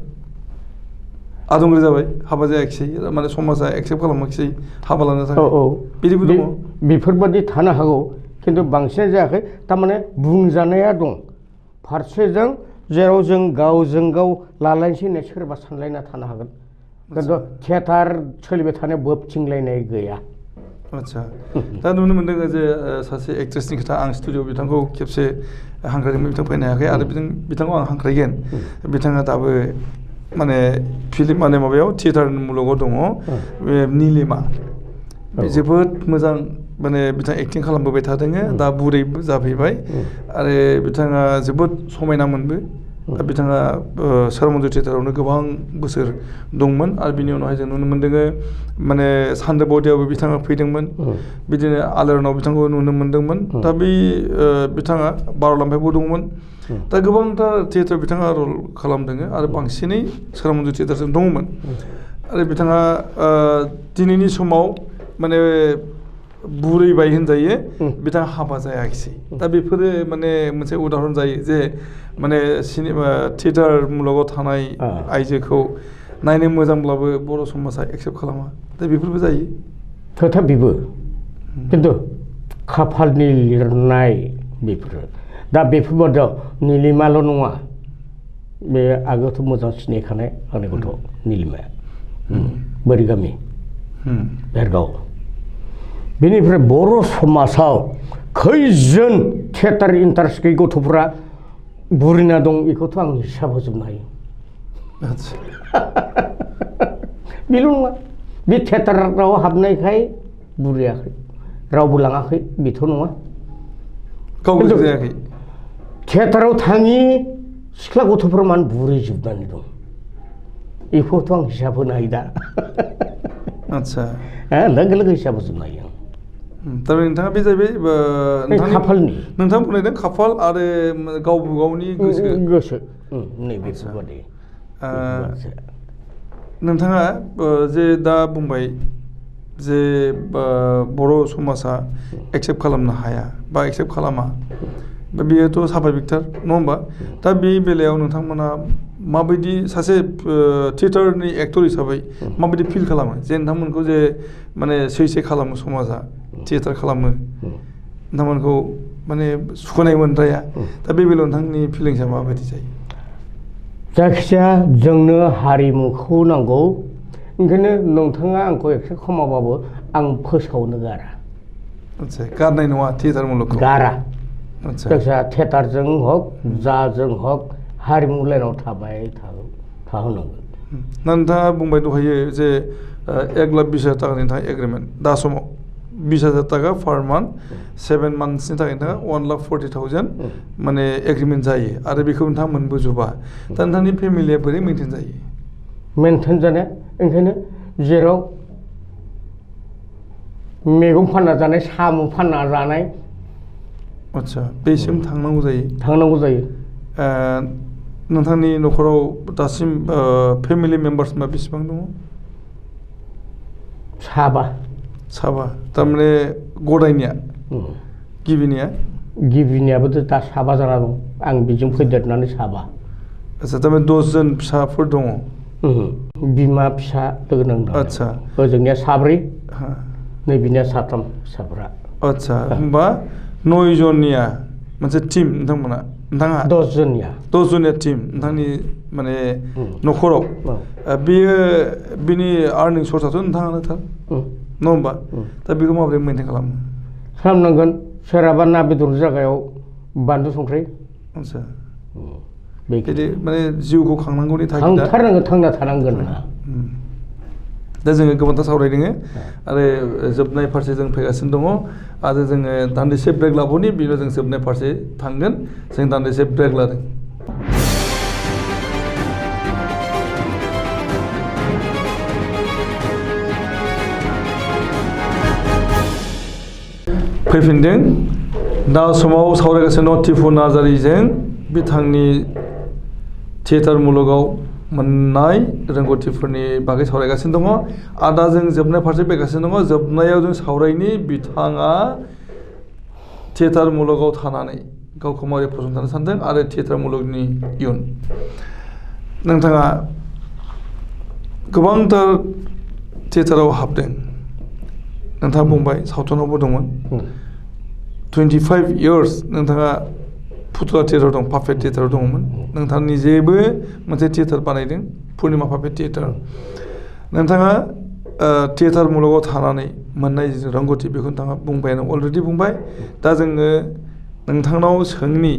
S1: आदुंग्रि जाबाय हाबा जायाखिसै माने समाजा एक्सेप्ट खालामाखिसै हाबा लानो थाखाय बिदिबो दङ
S2: बेफोरबायदि थानो हागौ खिन्थु बांसिन जायाखै थारमाने बुंजानाया दं फारसेजों जेराव जों गावजों गाव लालायनोसै होननाय सोरबा सानलायना थानो हागोन खिन्थु थियेटार सोलिबाय थानाय बोबथिंलायनाय गैया
S1: आदसा दा नुनो मोनदों जे सासे एक्ट्रेसनि खोथा आं स्टुडिअ'आव बिथांखौ खेबसे हांख्रायदोंमोन बिथां फैनो हायाखै आरो बिथांखौ आं हांख्रायगोन बिथाङा दाबो माने फिल्म माने माबायाव थियेटार मुलुगाव दङ बे निलिमा जोबोद मोजां माने बिथाङा एक्टिं खालामबोबाय थादों दा बुरै जाफैबाय आरो बिथाङा जोबोद समायना मोनबो बिथाङा सोरामोन्दो थियेटारावनो गोबां बोसोर दंमोन आरो बिनि उनावहाय जों नुनो मोन्दों माने सान्दो बावदियावबो बिथाङा फैदोंमोन बिदिनो आलायारनाव बिथांखौ नुनो मोन्दोंमोन दा बे बिथाङा बार'लाम्फायावबो दंमोन दा गोबांथार थियेटार बिथाङा रल खालामदों आरो बांसिनै सोरामोन्दो थियेटारजों दङमोन आरो बिथाङा दिनैनि समाव माने बुरैबाय होनजायो बिथाङा हाबा जायाखिसै दा बेफोरो माने मोनसे उदाहरन जायो जे माने सिनेमा थियेटार मुलुगाव थानाय आइजोखौ नायनो मोजांब्लाबो बर' समाजा एक्सेप्ट खालामा दा बेफोरबो जायो
S2: खोथा बेबो खिन्थु खाफालनि लिरनाय बेफोरो दा बेफोरबायदियाव निलिमाल' नङा बे आगोलथ' मोजां सिनायखानाय आंनि गथ' निलिमाया बोरिगामि बेरगाव बेनिफ्राय बर' समाजाव खैजोन थियेटार इन्टारेस्ट गैयै गथ'फोरा बुरिना दं बेखौथ' आं हिसाब होजोबनो हायो बेल' नङा बे थियेटाराव हाबनायखाय बुरियाखै रावबो लाङाखै बेथ' नङा
S1: गावबो जायाखै
S2: थियेटाराव थाङि सिख्ला गथ'फोरा मानो बुरै जोबनानै दं बेखौथ' आं हिसाब होनो हायो दा
S1: आदसा
S2: लोगो लोगो हिसाब होजोबनो हायो
S1: थारमाने नोंथाङा बे जाहैबाय
S2: खाफालनि
S1: नोंथाङा बुंनायदों खाफाल आरो गावबा गावनि
S2: गोसो नैबेफोरबादि
S1: नोंथाङा जे दा बुंबाय जे बर' समाजा एक्सेप्ट खालामनो हाया बा एक्सेप्ट खालामा दा बेयोथ' साभाबिकथार नङा होमबा दा बे बेलायाव नोंथांमोना माबायदि सासे थियेटारनि एक्टर हिसाबै माबायदि फिल खालामो जे नोंथांमोनखौ जे माने सै खालामो समाजा थियेटार खालामो नोंथांमोनखौ माने सुखुनाय मोनद्राया दा बे बेलायाव नोंथांनि फिलिंसा माबायदि जायो
S2: जायखिजाया जोंनो हारिमुखौ नांगौ ओंखायनो नोंथाङा आंखौ एक्सेप्ट खालामाबाबो आं फोसावनो गारा
S1: आदसा गारनाय नङा थियेटार मुलुगखौ
S2: गारा जायखिजाया थियेटारजों हक जाजों हक हारिमु लाइनाव थाबाय थाहोनांगोन
S1: नोंथाङा बुंबाय दहायो जे 1,20,000 थाखानि नोंथाङा एग्रिमेन्ट दा समाव 20,000 थाखा पार मान्थ 7 मान्थ्सनि थाखाय नोंथाङा 1,40,000 माने एग्रिमेन्ट जायो आरो बेखौ नोंथाङा मोनबोजोबा दा नोंथांनि फेमिलिया बोरै मेनटेन जायो
S2: मेनटेन जानाया ओंखायनो जेराव मैगं फानना जानाय साम' फानना जानाय
S1: आदसा बेसिम थांनांगौ जायो
S2: थांनांगौ जायो
S1: नोंथांनि न'खराव दासिम फेमिलि मेम्बार्समा बेसेबां दङ साबा थारमाने गदायनिया
S2: गिबिनियाबोथ' दा साबा जाना दं आं बेजों फैदेरनानै साबा
S1: आदसा थारमाने 10 जन फिसाफोर दङ
S2: बिमा फिसा लोगो नांदों
S1: आदसा
S2: ओजोंनिया साब्रै नैबिनिया साथाम फिसाफोरा
S1: आदसा होमबा 9 जननिया मोनसे टिम नोंथांमोना नोंथाङा
S2: 10 जननिया
S1: टिम नोंथांनि माने न'खराव बेयो बिनि आर्निं सर्सआथ' नोंथाङानो थार नङा होमबा दा बेखौ माबोरै मेनटेन
S2: खालामनांगोन सोरहाबा ना बेदर जागायाव बानलु संख्रि
S1: आदसा बिदि माने जिउखौ खांनांगौनि थाखाय
S2: थांना थानांगोन
S1: दा जोङो गोबांथार सावरायदों आरो जोबनाय फारसे जों फैगासिनो दङ आरो जोङो दान्दिसे ब्रेक लाबावनि बेनो जों जोबनाय फारसे थांगोन जों दान्दिसे ब्रेक लादों फैफिनदों दा समाव सावरायगासिनो दं टिपु नार्जारिजों बिथांनि थियेटार मुलुगाव मोननाय रोंगौथिफोरनि बागै सावरायगासिनो दङ आरो दा जों जोबनाय फारसे फैगासिनो दङ जोबनायाव जों सावरायनि बिथाङा थियेटार मुलुगाव थानानै गावखौ माबोरै फसंथानो सानदों आरो थियेटार मुलुगनि इयुन नोंथाङा गोबांथार थियेटाराव हाबदों नोंथाङा बुंबाय सावथुनावबो दंमोन 25 years नोंथाङा फुथुला थियेटार दं पापेट थियेटार दङमोन नोंथाङा निजेबो मोनसे थियेटार बानायदों पुर्निमा पापेट थियेटार नोंथाङा थियेटार मुलुगाव थानानै मोननाय रोंगौथि बेखौ नोंथाङा बुंबायानो अलरेडि बुंबाय दा जोङो नोंथांनाव सोंनि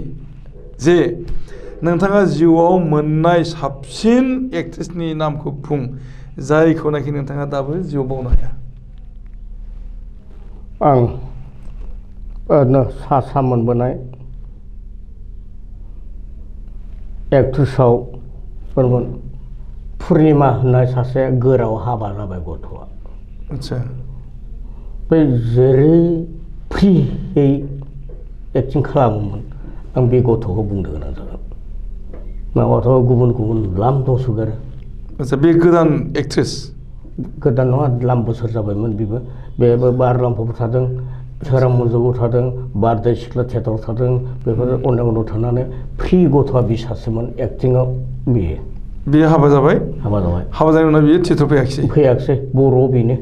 S1: जे नोंथाङा जिउआव मोननाय साबसिन एक्ट्रेसनि नामखौ बुं जायखौनाखि नोंथाङा दाबो जिउआव बावनो हाया
S2: आं ओरैनो सा मोनबोनाय एक्ट्रेसाव मोनमोन पुर्निमा होननाय सासे गोराव हाबा जाबाय गथ'आ
S1: आदसा
S2: बै जेरै फ्रियै एक्टिं खालामोमोन आं बे गथ'खौ बुंनो गोनां जागोन माबाथ' गुबुन लाम दंसोगारो
S1: आदसा बे गोदान एक्ट्रेस
S2: गोदान नङा लाम बोसोर जाबायमोन बेबो बारलाम्फायाव थादों सोरां मन्जुआव थादों बारदै सिख्ला थियेटाराव थादों बेफोर अनलाइनाव थानानै फ्रि गथ'आ बिसासोमोन एक्टिंआव
S1: बियो हाबा जाबाय
S2: हाबा
S1: जानायनि उनाव बियो थियेटार
S2: फैयाखिसै बर' बेनो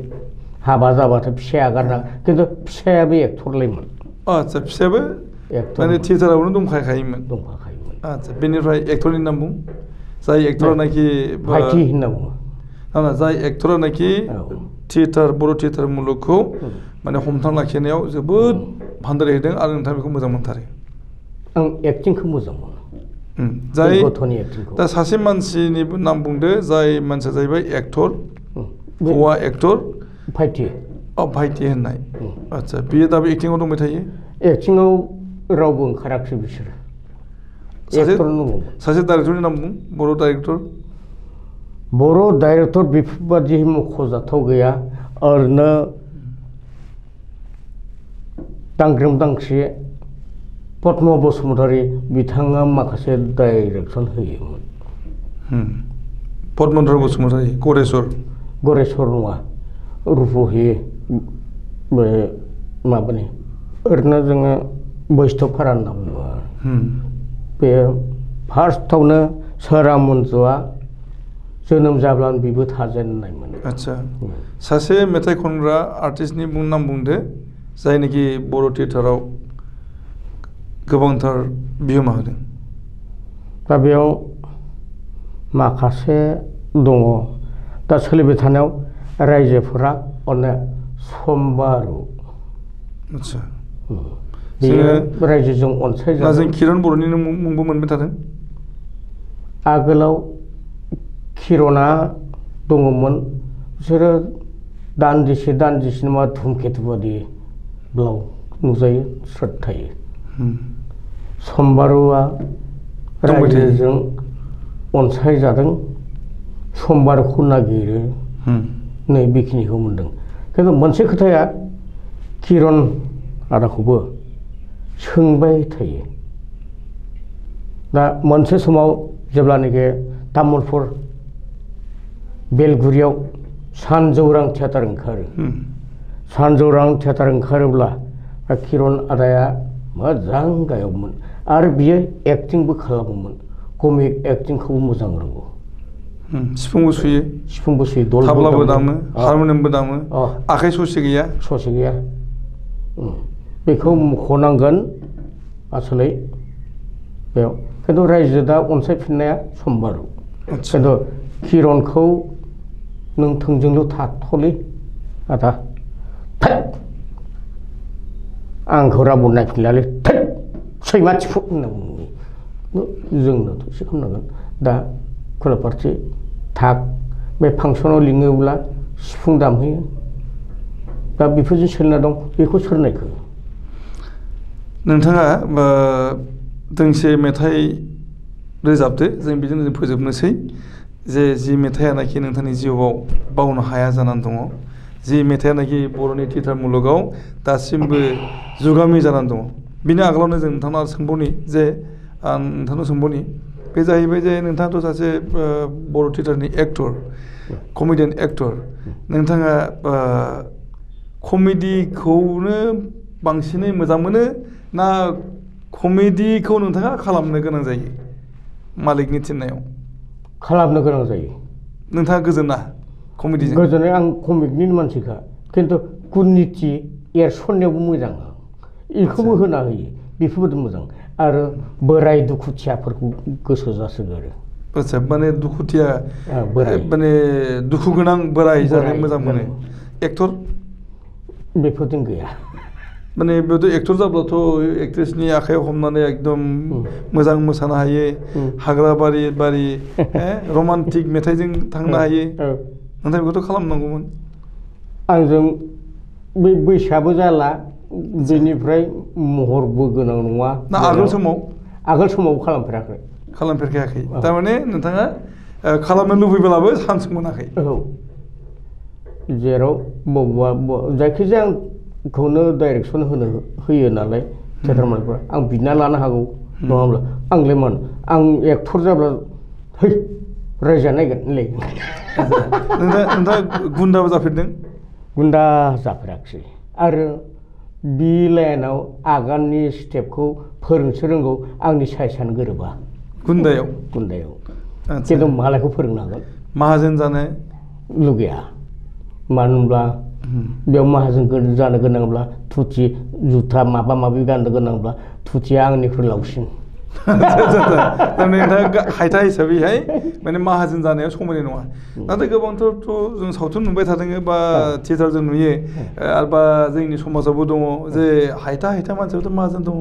S2: हाबा जाबाथाय फिसाया गारना खिन्थु फिसायाबो एक्टरलायमोन
S1: आदसा फिसायाबो माने थियेटारावनो दंफाखायोमोन आदसा बेनिफ्राय एक्टरनि नाम बुं जाय एक्टरा नाखि
S2: भाइटि होनना बुङो
S1: जाय एक्टरा नाखि बर' थियेटार मुलुगखौ माने हमथाना लाखिनायाव जोबोद भान्दारायहैदों आरो नोंथाङा बेखौ मोजां मोनथारो
S2: आं एक्टिंखौ मोजां मोनो
S1: जाय
S2: गथ'नि एक्टिंखौ
S1: दा सासे मानसिनिबो नाम बुंदो जाय मानसिया जाहैबाय एक्टर हौवा एक्टर
S2: भाइटि
S1: भाइटि होननाय आदसा बेयो दाबो एक्टिंआव दंबाय थायो
S2: एक्टिंआव रावबो ओंखाराखिसै बिसोरो
S1: सासे डाइरेक्टरनि नाम बुं
S2: बर' डाइरेक्टर बेफोरबादि मख'जाथाव गैया ओरैनो दांग्रोम दांसि पद्म बसुमतारी बिथाङा माखासे डाइरेक्सन होयोमोन
S1: पद्मनाथ बसुमतारी गरेस्वर
S2: नङा रुपहि बे माबानि ओरैनो जोङो बैष्णबफारा होनना बुङो बे फार्स्टआवनो सोरां मन्जुआ जोनोम जाब्लानो बेबो थाजेननायमोन
S1: आदसा सासे मेथाइ खनग्रा आर्टिस्टनि नाम बुंदो जायनाखि बर' थियेटाराव गोबांथार बिहोमा होदों
S2: दा बेयाव माखासे दङ दा सोलिबाय थानायाव रायजोफोरा अनेक सम्बारु
S1: आदसा
S2: बेयो रायजोजों अनसायजादों
S1: जों किरन बर'नि मुंबो मोनबाय थादों
S2: आगोलाव किरना दङमोन बिसोरो दान्दिसे नङा धुमकेतु बादि ब्लाव नुजायो स्रोद थायो सम्बारुआ रायजोजों अनसायजादों सम्बारुखौ नागिरो नै बेखिनिखौ मोनदों खिन्थु मोनसे खोथाया किरन आदाखौबो सोंबाय थायो दा मोनसे समाव जेब्लानोखि तामुलपुर बेलगुरियाव सानजौरां थियाटार ओंखारो सानजौरां थियाटार ओंखारोब्ला किरन आदाया मोजां गायकमोन आरो बियो एक्टिंबो खालामोमोन कमिक एक्टिंखौबो मोजां रोंगौ
S1: सिफुंबो सुयो थाब्लाबो दामो हारमनियामबो दामो आखाइ ससे गैया बेखौ मख'नांगोन आसलै बेयाव खिन्थु रायजो दा अनसायफिननाया समबारु खिन्थु किरनखौ नों थोंजोंल' थाथ'लै आदा आंखौ रावबो नायफिनलालै सैमा थिफु होनना बुङो जोंनोथ' एसे खालामनांगोन दा खोला फारसे थाग बे फांसनाव लिङोब्ला सिफुं दामहैयो दा बेफोरजों सोलिना दं बेखौ सोरनायखो नोंथाङा दोंसे मेथाइ रोजाबदो जों बिदिनो फोजोबनोसै जि मेथाइयानाखि नोंथांनि जिउआव बावनो हाया जानानै दङ जि मेथाइयानाखि बर'नि थियेटार मुलुगाव दासिमबो जुगामि जानानै दङ बिनि आगोलावनो जों नोंथांनाव सोंबावनि जे आं नोंथांनाव सोंबावनि बे जाहैबाय जे नोंथाङाथ' सासे बर' थियेटारनि एक्टर कमेडियान एक्टर नोंथाङा कमेडिखौनो बांसिनै मोजां मोनो ना कमेडिखौ नोंथाङा खालामनो गोनां जायो मालिकनि थिननायाव
S2: खालामनो गोनां जायो
S1: नोंथाङा गोजोना कमेडिजों
S2: गोजोननाय आं कमिकनि मानसिखा खिन्थु कुर्निति एरसननायावबो मोजां बेखौबो होना होयो बेफोरबायदि मोजां आरो बोराय दुखुथियाफोरखौ गोसो जासोगारो
S1: आच्छा माने दुखुथिया माने दुखु गोनां बोराय जानो मोजां मोनो एक्टर
S2: बेफोरजों गैया
S1: माने बेयावथ' एक्टर जाब्लाथ' एक्ट्रेसनि आखाइयाव हमनानै एकदम मोजां मोसानो हायो हाग्रा बारि रमान्टिक मेथाइजों थांनो हायो नाथाय बेखौथ' खालामनांगौमोन
S2: आंजों बैसोआबो जाला बेनिफ्राय महरबो गोनां नङा
S1: ना आगोल समाव खालामफेराखै थारमाने नोंथाङा खालामनो लुबैब्लाबो चान्स मोनाखै
S2: जेराव बबेबा जायखिजाया आंखौनो डाइरेक्सन होयो नालाय थियेटार मालिकफ्रा आं बिना लानो हागौ नङा होमब्ला आंलाय मानो आं एक्टर जाब्ला है रायजानायगोनलै
S1: नोंथाङा गुन्दाबो जाफेरदों
S2: गुन्दा जाफेराखिसै आरो बि लाइनाव आगाननि स्टेपखौ फोरोंसो रोंगौ आंनि साइसआनो गोरोबा गुन्दायाव खिन्थु मालायखौ फोरोंनो हागोन
S1: माहाजोन जानो
S2: लुगैया मानो होनब्ला बेयाव माहाजोन जानो गोनांब्ला धुति जुथा माबा माबि गाननो गोनांब्ला धुतिया आंनिख्रुइ लावसिन
S1: नोंथाङा हायथा हिसाबैहाय माने माहाजोन जानायाव समायनाय नङा नाथाय गोबांथारथ' जों सावथुन नुबाय थादों बा थियेटार जों नुयो आरो बा जोंनि समाजावबो दङ जे हायथा मानसियाबोथ' माहाजोन दङ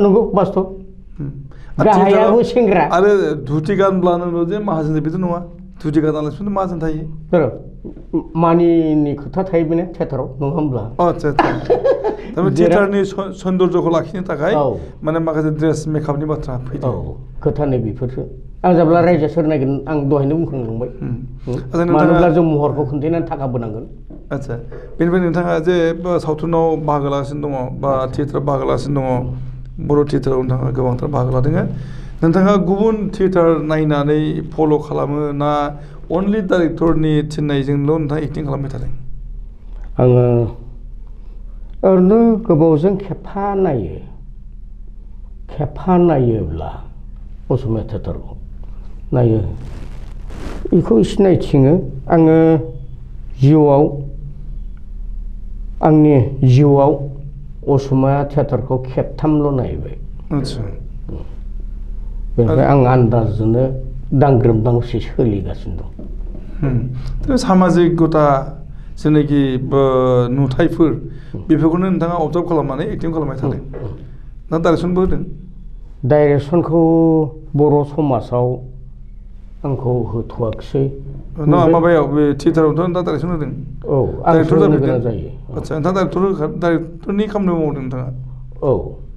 S2: नंगौ बास्तब गाहायाबो सेंग्रा
S1: आरो धुति गानब्लानो जे माहाजोन बेथ' नङा धुति गानालासिनो माहाजोन थायो
S2: मानिनि खोथा थायो बेनो थियेटाराव नङा होमब्ला
S1: आच्छा थारमाने थियेटारनि सौन्दर्यखौ लाखिनो थाखाय माने माखासे ड्रेस मेकआपनि बाथ्रा फैदों
S2: खोथानि बेफोरसो आं जेब्ला रायजो सोर नायगोन आं दहायनो बुंखांलांबाय मानोब्ला जों महरखौ खोन्थानानै थाखा बोनांगोन
S1: आच्छा बेनिफ्राय नोंथाङा जे सावथुनाव बाहागो लागासिनो दङ बा थियेटाराव बाहागो लागासिनो दङ बर' थियेटाराव नोंथाङा गोबांथार बाहागो लादों नोंथाङा गुबुन थियेटार नायनानै फल' खालामो ना अनलि डाइरेक्टरनि थिननायजोंल' नोंथाङा एक्टिं खालामबाय थादों
S2: आङो ओरैनो गोबावजों खेबफा नायोब्ला असमिया थियेटारखौ नायो बेखौ सिनायथिङो आङो आंनि जिउआव असमिया थियेटारखौ खेबथामल' नायबाय
S1: आच्छा
S2: बेनिफ्राय आं आन्दाजजोंनो दांग्रोम दांसि सोलिगासिनो
S1: दं सामाजिकता जेनाखि नुथायफोर बेफोरखौनो नोंथाङा अबजार्भ खालामनानै एक्टिं खालामबाय थादों ना डाइरेक्सनबो होदों
S2: डाइरेक्सनखौ बर' समाजाव आंखौ होथ'वाखिसै
S1: माबायाव बे थियेटारावथ' नोंथाङा डाइरेक्सन होदों
S2: डाइरेक्टर जानो गोनां जायो
S1: आच्छा नोंथाङा डाइरेक्टरनि खामानि मावदों नोंथाङा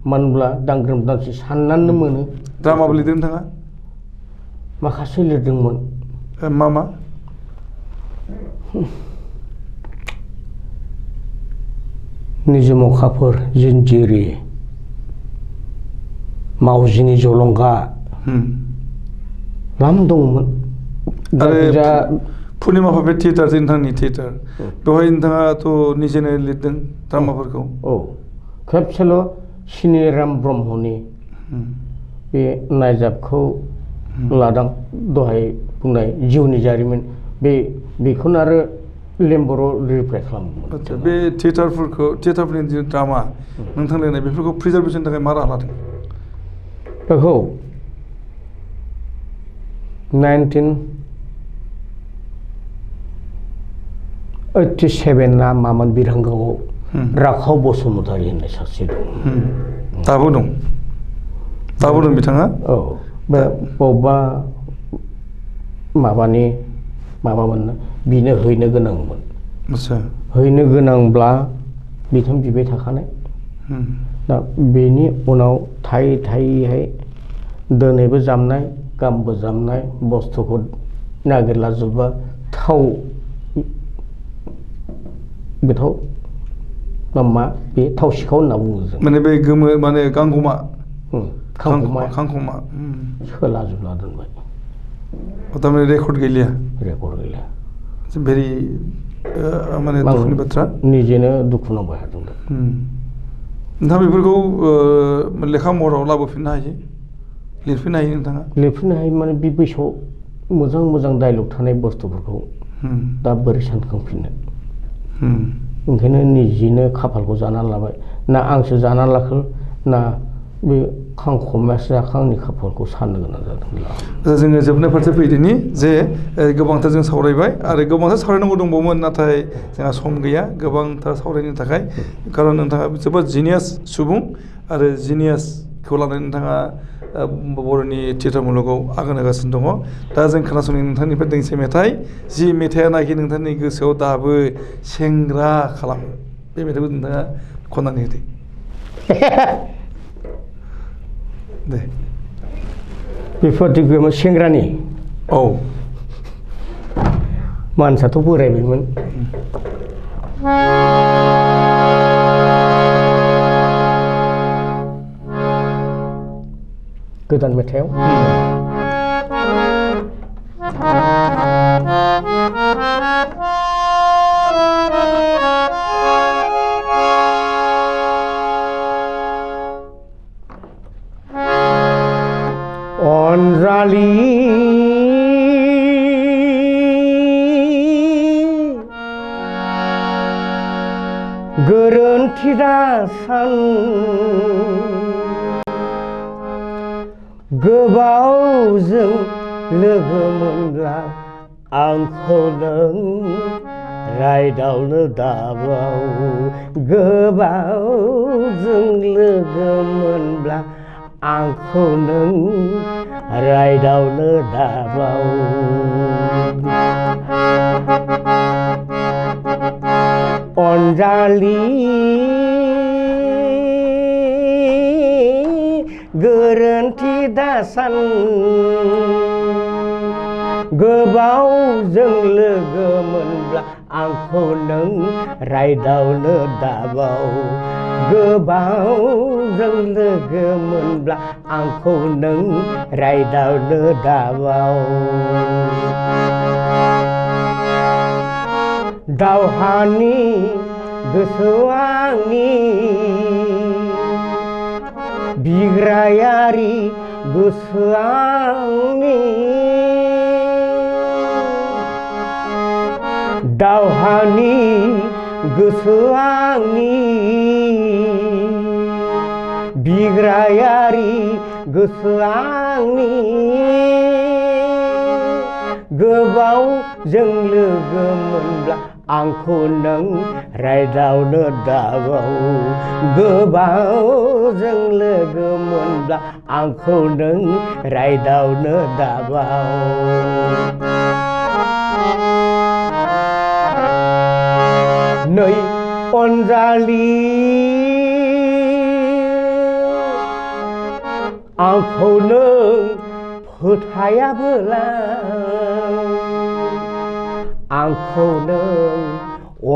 S2: मानो होनब्ला दांग्रोम दांसि साननानै मोनो
S1: द्रामाबो लिरदों नोंथाङा
S2: माखासे लिरदोंमोन
S1: मा
S2: निजोम अखाफोर जिनजिरि मावजिनि जलंगा लाम दंमोन
S1: आरो पुर्निमा भाबे थियेटार जे नोंथांनि थियेटार बेवहाय नोंथाङाथ' निजेनो लिरदों ड्रामाफोरखौ
S2: औ खेबसेल' सिनिराम ब्रह्मनि बे नायजाबखौ लादां दहाय बुंनाय जिउनि जारिमिन बेखौनो आरो लेम्बराव रिप्राइ खालामोमोन
S1: आदसा बे थियेटारफोरनि जि ड्रामा नोंथां लिरनाय बेफोरखौ प्रिजार्भेसननि थाखाय मा राहा लादों
S2: बेखौ 1987 ना मामोन बिरहांगावआव राखाव बसुमतारी होननाय सासे दं
S1: दाबो दं बिथाङा
S2: औ बे बबेबा माबामोन बिनो हैनो गोनांमोन हैनो गोनांब्ला बिथां बिबाय थाखानाय दा बेनि उनाव थायैहाय दिनैबो जामनाय गाबोनबो जामनाय बुस्थुखौ नागिरला जोबबा थाव गोथाव मा बे थाव सिखाव होनना बुङो जों
S1: माने बे गोमो माने गांखमा
S2: सोलाजोबना दोनबाय
S1: थारमाने रेकर्ड गैलिया भेरि माने दुखुनि बाथ्रा
S2: निजेनो दुखु नांबाय थादों
S1: नोंथाङा बेफोरखौ लेखा महराव लाबोफिननो हायो लिरफिननो हायो नोंथाङा
S2: लिरफिननो हायो माने बे बैसोआव मोजां डाइलग थानाय बुस्थुफोरखौ दा बोरै सानखांफिननो ओंखायनो निजेनो खाफालखौ जाना लाबाय ना आंसो जाना लाखो ना बे खांखमायासो जाखो आंनि खाफालखौ साननो गोनां जादों
S1: जोङो जोबनाय फारसे फैदिनि जे गोबांथार जों सावरायबाय आरो गोबांथार सावरायनांगौ दंबावोमोन नाथाय जोंहा सम गैया गोबांथार सावरायनो थाखाय खारन नोंथाङा जोबोद जिनियास सुबुं आरो जिनियासखौ लानानै नोंथाङा बर'नि थियेटार मुलुगाव आगान होगासिनो दङ दा जों खोनासंनो नोंथांनिफ्राय दोंसे मेथाइ जि मेथाइयानाखि नोंथांनि गोसोआव दाबो सेंग्रा खालामो बे मेथाइखौ नोंथाङा खननानै होदो दे
S2: बेफोरबायदि सेंग्रानि
S1: औ
S2: मानसियाथ' बोरायबायमोन गोदान मेथाइयाव अनजालि गोरोन्थि दासान गोबावजों लोगो मोनब्ला आंखौ नों रायदावनो दाबाव गोबावजों लोगो मोनब्ला आंखौ नों रायदावनो दाबाव अनजालि गोरोन्थि दासान गोबावजों लोगो मोनब्ला आंखौ नों रायदावनो दाबाव गोबावजों लोगो मोनब्ला आंखौ नों रायदावनो दाबाव दावहानि गोसोआ आंनि बिग्रायारि गोसोआ आंनि दावहानि गोसोआ आंनि बिग्रायारि गोसोआ आंनि गोबावजों लोगो मोनब्ला आंखौ नों रायदावनो दाबाव गोबावजों लोगो मोनब्ला आंखौ नों रायदावनो दाबाव नै अनजालि आंखौ नों फोथायाबोला आंखौ नों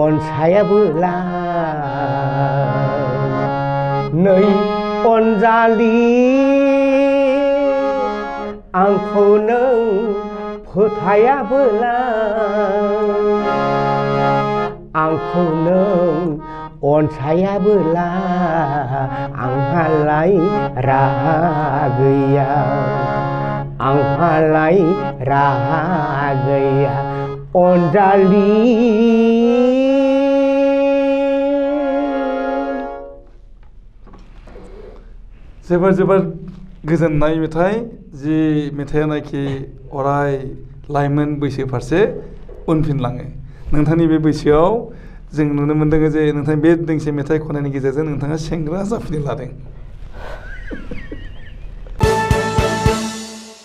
S2: अनसायाबोला नै अनजालि आंखौ नों फोथायाबोला आंखौ नों अनसायाबोला आंहालाय राहा गैया आंहालाय राहा गैया अनजालि
S1: जोबोर गोजोननाय मेथाइ जि मेथाइयानाखि अराय लाइमोन बैसो फारसे उनफिनलाङो नोंथांनि बे बैसोआव जों नुनो मोनदों जे नोंथां बे दोंसे मेथाइ खननायनि गेजेरजों नोंथाङा सेंग्रा जाफिननो लादों